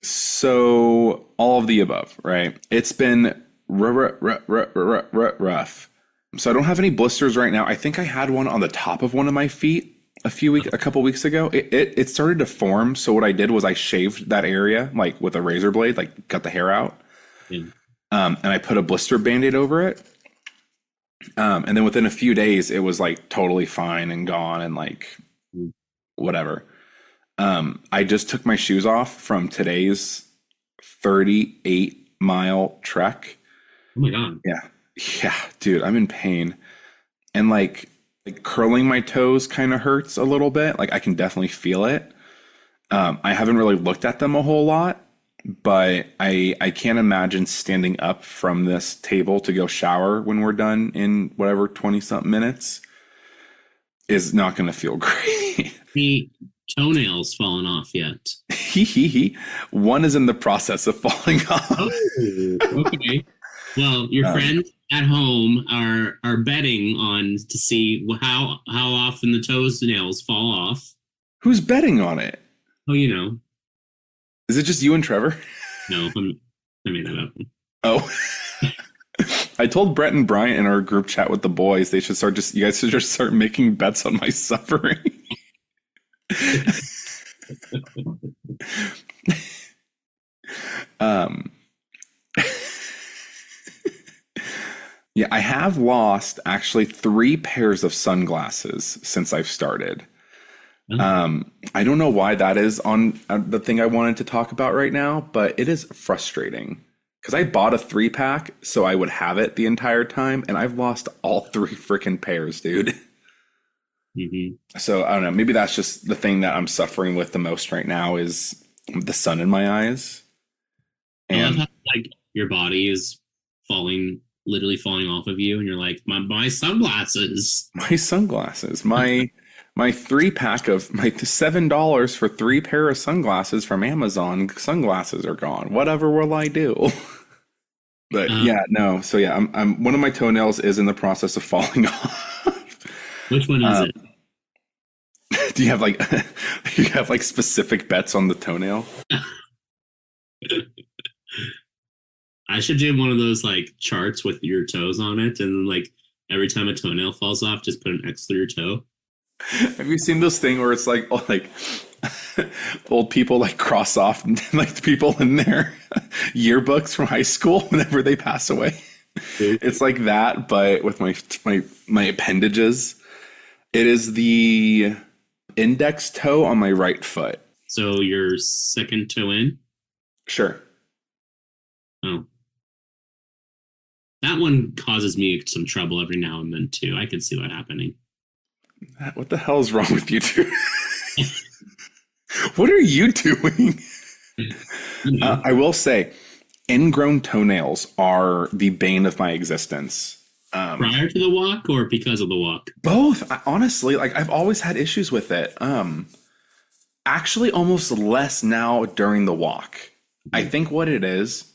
so all of the above, right? It's been rough. So I don't have any blisters right now. I think I had one on the top of one of my feet a couple weeks ago. It started to form. So what I did was I shaved that area, like with a razor blade, like cut the hair out. Yeah. And I put a blister band-aid over it. And then within a few days, it was like totally fine and gone and like whatever. I just took my shoes off from today's 38-mile trek. Oh my God. Yeah, dude, I'm in pain. And like curling my toes kind of hurts a little bit. Like I can definitely feel it. I haven't really looked at them a whole lot, but I can't imagine standing up from this table to go shower when we're done in whatever 20 something minutes is not going to feel great. The toenails fallen off yet? One is in the process of falling off. Oh, okay. Well, your friends at home are betting on to see how often the toenails fall off. Who's betting on it? Oh, you know. Is it just you and Trevor? No, I made that up. Oh. I told Brett and Bryant in our group chat with the boys, you guys should just start making bets on my suffering. Yeah, I have lost actually 3 pairs of sunglasses since I've started. I don't know why that is on the thing I wanted to talk about right now, but it is frustrating because I bought a 3-pack so I would have it the entire time, and I've lost all 3 freaking pairs, dude. Mm-hmm. So I don't know. Maybe that's just the thing that I'm suffering with the most right now is the sun in my eyes. And I love And how, like, your body is literally falling off of you, and you're like, my sunglasses. my sunglasses, my 3-pack of my $7 for 3 pair of sunglasses from Amazon sunglasses are gone. Whatever will I do? But yeah, no. So yeah, I'm one of my toenails is in the process of falling off. Which one is it? Do you have like specific bets on the toenail? I should do one of those like charts with your toes on it, and then like every time a toenail falls off, just put an X through your toe. Have you seen this thing where it's like old people like cross off like the people in their yearbooks from high school whenever they pass away? It's like that, but with my appendages. It is the index toe on my right foot. So your second toe in? Sure. Oh. That one causes me some trouble every now and then too. I can see that happening. What the hell is wrong with you two? What are you doing? I will say, ingrown toenails are the bane of my existence. Prior to the walk or because of the walk? Both. Honestly, like I've always had issues with it. Actually, almost less now during the walk. I think what it is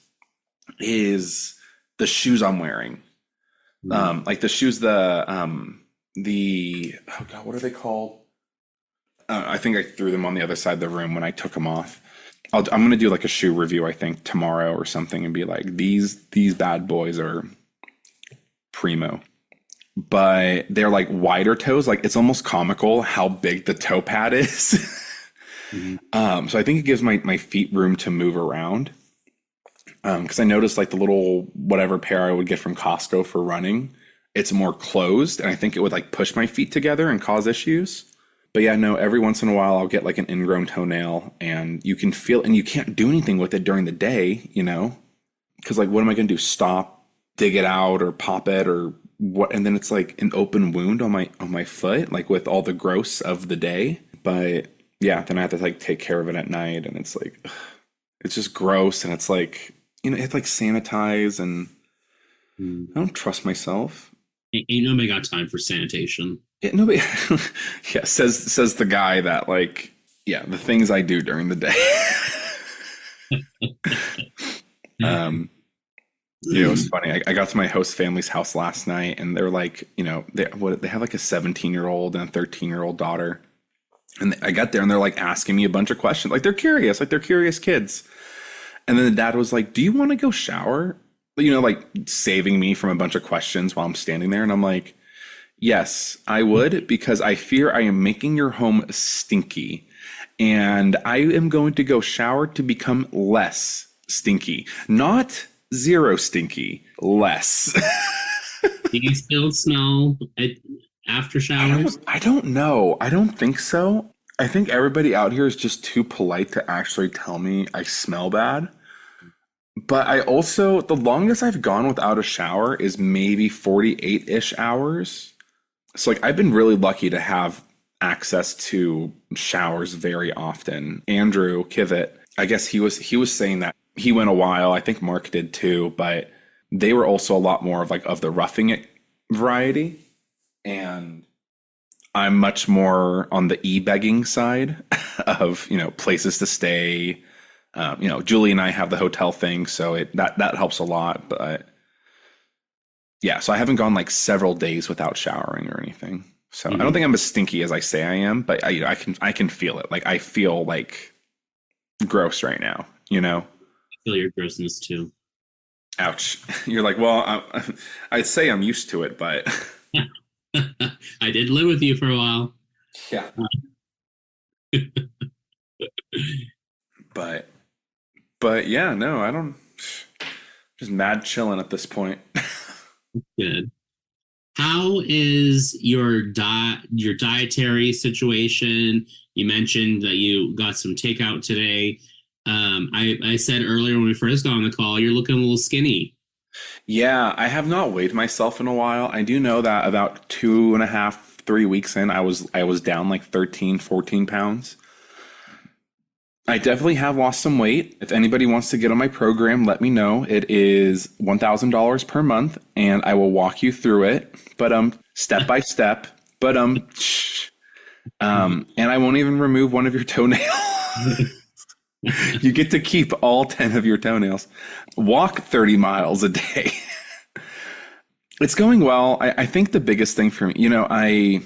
the shoes I'm wearing. Like the shoes, oh God, what are they called? I think I threw them on the other side of the room when I took them off. I'm going to do like a shoe review, I think tomorrow or something, and be like, these bad boys are primo, but they're like wider toes. Like it's almost comical how big the toe pad is. Mm-hmm. So I think it gives my feet room to move around. Because I noticed like the little whatever pair I would get from Costco for running, it's more closed, and I think it would like push my feet together and cause issues. But yeah, no, every once in a while I'll get like an ingrown toenail and you can feel, and you can't do anything with it during the day, you know? Because like, what am I going to do? Stop, dig it out, or pop it, or what? And then it's like an open wound on my foot, like with all the gross of the day. But yeah, then I have to like take care of it at night, and it's like, ugh, it's just gross, and it's like, you know, it's like sanitize, and Mm. I don't trust myself. Ain't nobody got time for sanitation. Yeah, nobody, yeah, says the guy that like, yeah, the things I do during the day. You know, it's funny. I got to my host family's house last night, and they're like, you know, they have like a 17-year-old and a 13-year-old daughter, and I got there, and they're like asking me a bunch of questions, like they're curious, like they're curious kids. And then the dad was like, "Do you want to go shower?" You know, like saving me from a bunch of questions while I'm standing there, and I'm like, "Yes, I would, because I fear I am making your home stinky, and I am going to go shower to become less stinky, not." Zero stinky, less. Do you still smell after showers? I don't know. I don't think so. I think everybody out here is just too polite to actually tell me I smell bad. But I also, the longest I've gone without a shower is maybe 48-ish hours. So like I've been really lucky to have access to showers very often. Andrew Kivett, I guess he was saying that he went a while. I think Mark did too, but they were also a lot more of like of the roughing it variety. And I'm much more on the e-begging side of, you know, places to stay. You know, Julie and I have the hotel thing, so that helps a lot. But yeah, so I haven't gone like several days without showering or anything. So I don't think I'm as stinky as I say I am, but I can feel it. Like I feel like gross right now, you know? Feel your grossness too. Ouch. You're like, well, I'd say I'm used to it, but I did live with you for a while. yeah. But yeah, no, I don't. Just mad chilling at this point. Good. How is your dietary situation? You mentioned that you got some takeout today. I said earlier when we first got on the call, you're looking a little skinny. Yeah, I have not weighed myself in a while. I do know that about 2.5, 3 weeks in, I was down like 13, 14 pounds. I definitely have lost some weight. If anybody wants to get on my program, let me know. It is $1,000 per month, and I will walk you through it, but step by step. But and I won't even remove one of your toenails. You get to keep all 10 of your toenails. Walk 30 miles a day. It's going well. I think the biggest thing for me, you know, I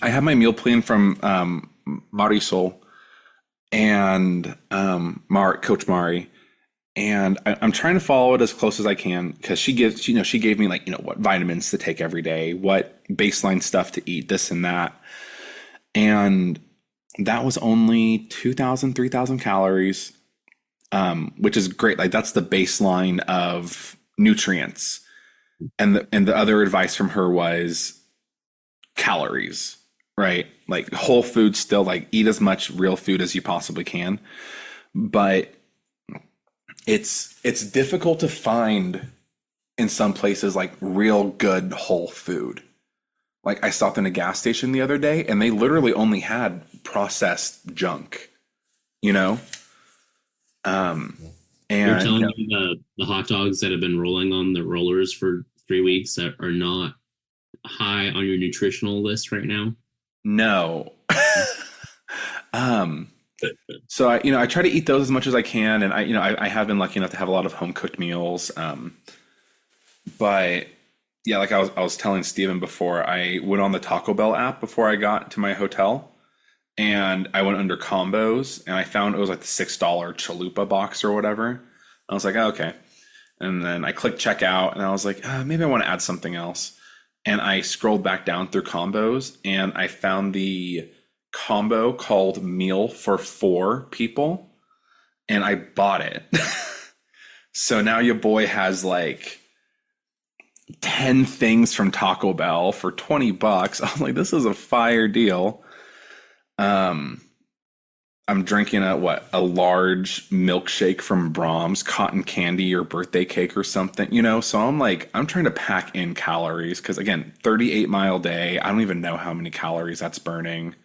have my meal plan from Marisol and Coach Mari, and I'm trying to follow it as close as I can, because she gave me like, you know, what vitamins to take every day, what baseline stuff to eat, this and that. And that was only 2,000, 3,000 calories, which is great. Like that's the baseline of nutrients. And the other advice from her was calories, right? Like whole food still, like eat as much real food as you possibly can. But it's difficult to find in some places like real good whole food. Like I stopped in a gas station the other day, and they literally only had processed junk, you know? And You're telling me the hot dogs that have been rolling on the rollers for 3 weeks that are not high on your nutritional list right now? No. So I try to eat those as much as I can, and I have been lucky enough to have a lot of home cooked meals. But yeah, like I was telling Steven before, I went on the Taco Bell app before I got to my hotel, and I went under combos, and I found it was like the $6 chalupa box or whatever. I was like, oh, okay. And then I clicked checkout, and I was like, maybe I want to add something else. And I scrolled back down through combos, and I found the combo called Meal for 4 people, and I bought it. So now your boy has like 10 things from Taco Bell for $20. I was like, this is a fire deal. Um, I'm drinking a large milkshake from Brahms, cotton candy or birthday cake or something, So I'm trying to pack in calories because again, 38-mile day. I don't even know how many calories that's burning.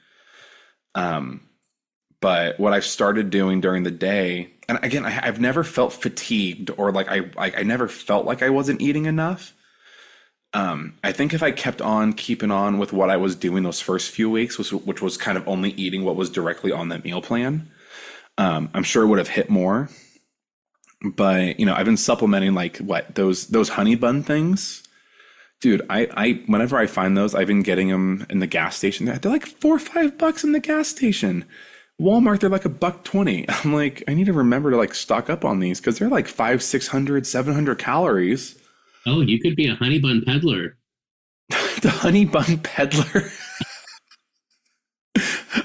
But what I've started doing during the day, and again, I've never felt fatigued or I never felt like I wasn't eating enough. I think if I kept on keeping on with what I was doing those first few weeks, which was kind of only eating what was directly on that meal plan, I'm sure it would have hit more. But I've been supplementing those honey bun things, dude. I whenever I find those, I've been getting them in the gas station. They're like $4 or $5 in the gas station. Walmart, they're like $1.20. I'm like, I need to remember to stock up on these because they're like 500, 600, 700 calories. Oh, you could be a honey bun peddler. The honey bun peddler.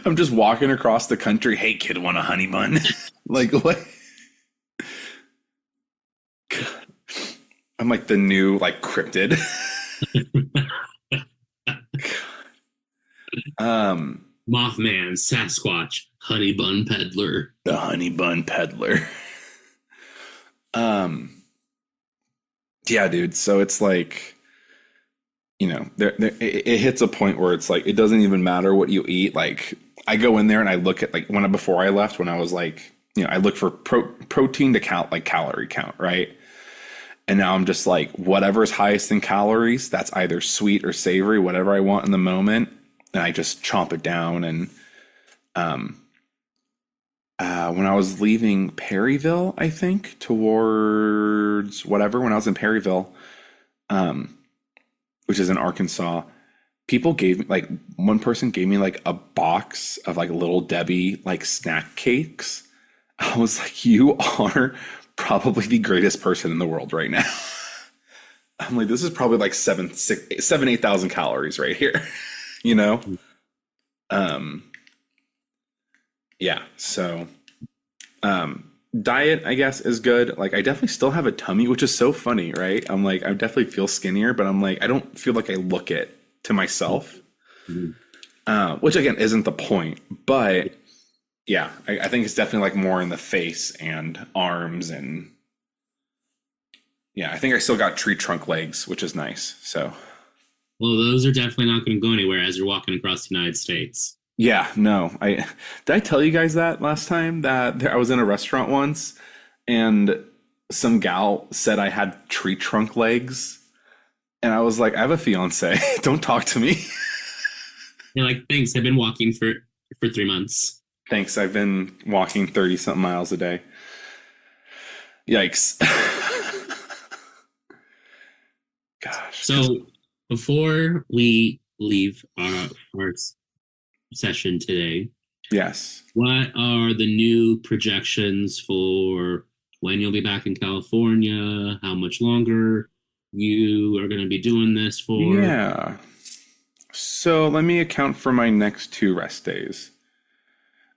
I'm just walking across the country. Hey, kid, want a honey bun? Like what? I'm like the new cryptid. Mothman, Sasquatch, honey bun peddler. The honey bun peddler. Yeah, dude. So it's it hits a point where it's it doesn't even matter what you eat. I go in there and I look at before I left, when I was I look for protein to count, calorie count, right? And now I'm just whatever's highest in calories, that's either sweet or savory, whatever I want in the moment, and I just chomp it down. And when I was leaving Perryville, I think towards when I was in Perryville, which is in Arkansas, people gave me one person gave me a box of Little Debbie snack cakes. I was like, you are probably the greatest person in the world right now. I'm like, this is probably 8,000 calories right here, Yeah. So, diet, I guess, is good. I definitely still have a tummy, which is so funny, right? I'm I definitely feel skinnier, but I'm I don't feel like I look it to myself, which again isn't the point. But yeah, I think it's definitely more in the face and arms, and yeah, I think I still got tree trunk legs, which is nice. So, well, those are definitely not going to go anywhere as you're walking across the United States. Yeah, no. Did I tell you guys that last time that I was in a restaurant once and some gal said I had tree trunk legs, and I was like, I have a fiance. Don't talk to me. You're like, thanks. I've been walking for 3 months. Thanks. I've been walking 30 something miles a day. Yikes. Gosh. So before we leave our session today, yes, what are the new projections for when you'll be back in California? How much longer you are going to be doing this for? Yeah. So let me account for my next 2 rest days.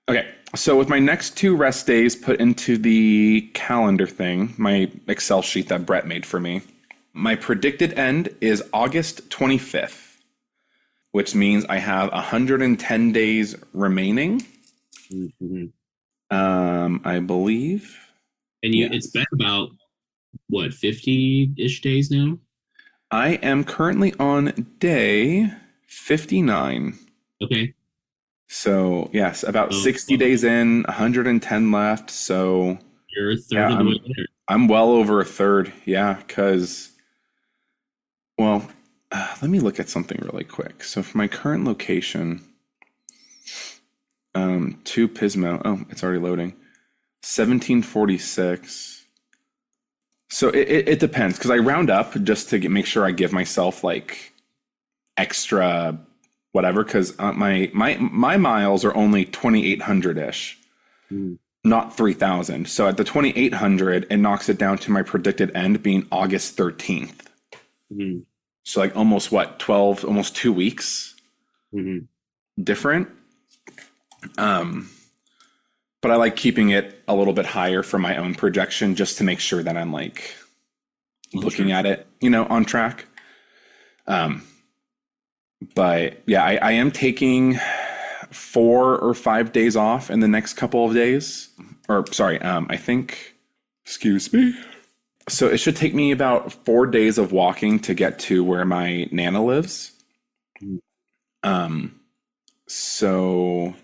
Okay. So with my next 2 rest days put into the calendar thing, my Excel sheet that Brett made for me, my predicted end is August 25th. Which means I have 110 days remaining. Mm-hmm. I believe. And it's been about, 50-ish days now? I am currently on day 59. Okay. So, yes, about 60 days in, 110 left. So, you're a third of the way there. I'm well over a third. Yeah, because, well, let me look at something really quick. So for my current location, to Pismo, oh, it's already loading, 1746. So it depends because I round up just to make sure I give myself extra whatever, because my miles are only 2,800 ish, not 3,000. So at the 2,800, it knocks it down to my predicted end being August 13th. Mm-hmm. So almost 12, almost 2 weeks different. But I like keeping it a little bit higher for my own projection just to make sure that I'm looking at it, on track. But yeah, I am taking 4 or 5 days off in the next couple of days. Or sorry, I think, excuse me. So it should take me about 4 days of walking to get to where my Nana lives. So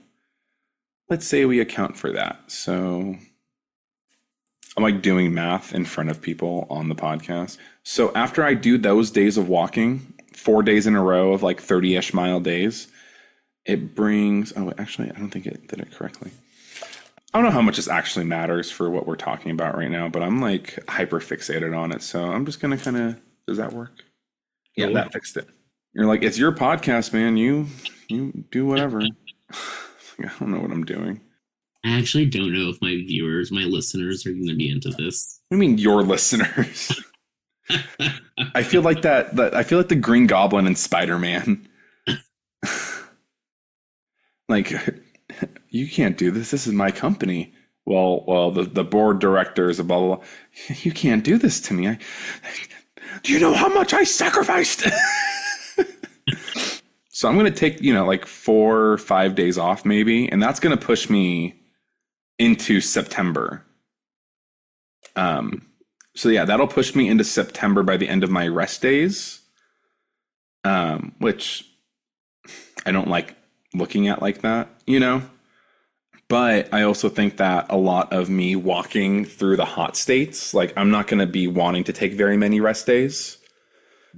let's say we account for that. So I'm like doing math in front of people on the podcast. So after I do those days of walking, 4 days in a row of like 30-ish mile days, it brings, oh, actually, I don't think it did it correctly. I don't know how much this actually matters for what we're talking about right now, but I'm like hyper fixated on it. So I'm just going to kind of, does that work? Yeah, Cool. that fixed it. You're like, it's your podcast, man. You do whatever. I don't know what I'm doing. I actually don't know if my viewers, my listeners are going to be into this. I mean, your listeners. I feel like that I feel like the Green Goblin and Spider-Man. Like, you can't do this. This is my company. Well, the board directors, blah, blah, blah. You can't do this to me. Do you know how much I sacrificed? So I'm going to take, like 4 or 5 days off maybe. And that's going to push me into September. So yeah, that'll push me into September by the end of my rest days. Which I don't like looking at like that, But I also think that a lot of me walking through the hot states, like I'm not going to be wanting to take very many rest days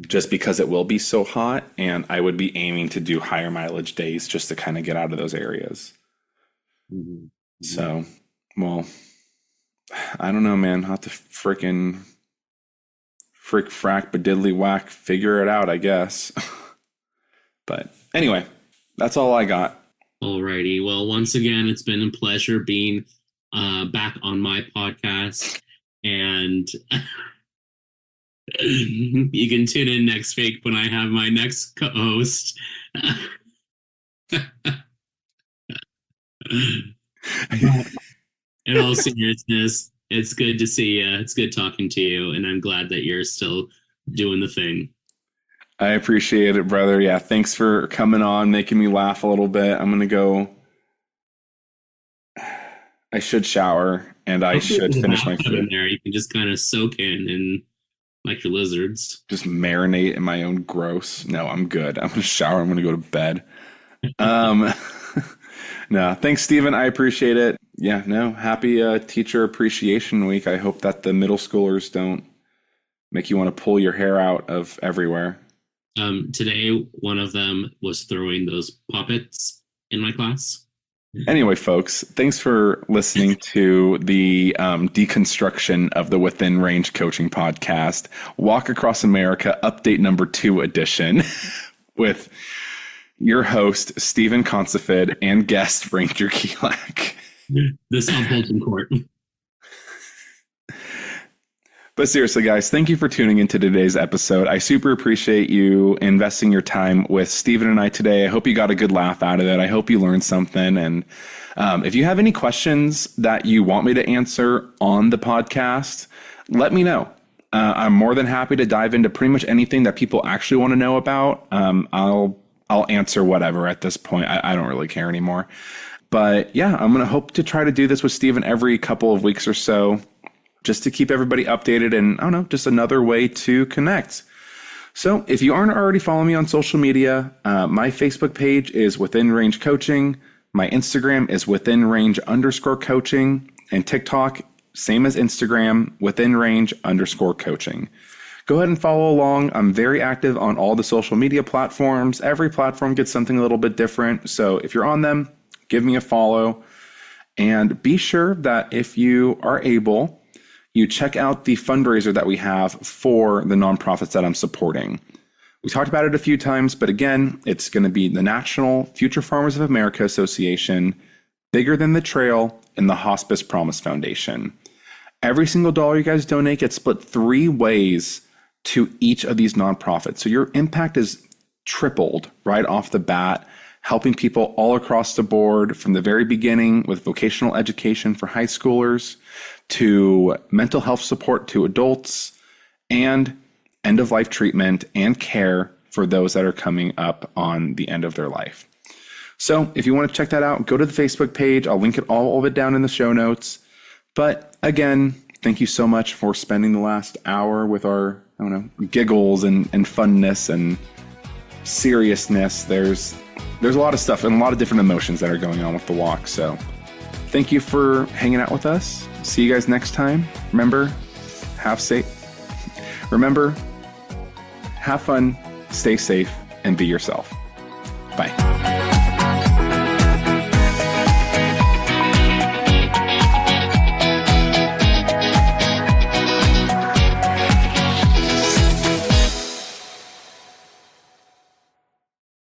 just because it will be so hot. And I would be aiming to do higher mileage days just to kind of get out of those areas. Mm-hmm. So, well, I don't know, man. I'll have to frack badiddly whack, figure it out, I guess. But anyway, that's all I got. Alrighty. Well, once again, it's been a pleasure being back on my podcast. And you can tune in next week when I have my next co-host. In all seriousness, it's good to see you. It's good talking to you. And I'm glad that you're still doing the thing. I appreciate it, brother. Yeah, thanks for coming on, making me laugh a little bit. I'm going to go. I should shower and I should finish my food. In there. You can just kind of soak in like your lizards. Just marinate in my own gross. No, I'm good. I'm going to shower. I'm going to go to bed. No, thanks, Steven. I appreciate it. Yeah, no, happy Teacher Appreciation Week. I hope that the middle schoolers don't make you want to pull your hair out of everywhere. Today, one of them was throwing those puppets in my class. Anyway, folks, thanks for listening to the deconstruction of the Within Range Coaching Podcast, Walk Across America, update number 2 edition, with your host, Steven Khansefid, and guest, Ranger Keelak. This on Fulton Court. But seriously, guys, thank you for tuning into today's episode. I super appreciate you investing your time with Steven and I today. I hope you got a good laugh out of it. I hope you learned something. And if you have any questions that you want me to answer on the podcast, let me know. I'm more than happy to dive into pretty much anything that people actually want to know about. I'll answer whatever at this point. I don't really care anymore. But yeah, I'm going to hope to try to do this with Steven every couple of weeks or so, just to keep everybody updated and, I don't know, just another way to connect. So if you aren't already following me on social media, my Facebook page is Within Range Coaching. My Instagram is Within Range_coaching. And TikTok, same as Instagram, Within Range_coaching. Go ahead and follow along. I'm very active on all the social media platforms. Every platform gets something a little bit different. So if you're on them, give me a follow. And be sure that if you are able, you check out the fundraiser that we have for the nonprofits that I'm supporting. We talked about it a few times, but again, it's going to be the National Future Farmers of America Association, Bigger Than the Trail, and the Hospice Promise Foundation. Every single dollar you guys donate gets split 3 ways to each of these nonprofits. So your impact is tripled right off the bat, helping people all across the board from the very beginning with vocational education for high schoolers to mental health support to adults and end-of-life treatment and care for those that are coming up on the end of their life. So if you want to check that out, go to the Facebook page. I'll link it all of it down in the show notes. But again, thank you so much for spending the last hour with our, giggles and funness and seriousness. There's a lot of stuff and a lot of different emotions that are going on with the walk. So thank you for hanging out with us. See you guys next time. Remember, have fun, stay safe, and be yourself. Bye.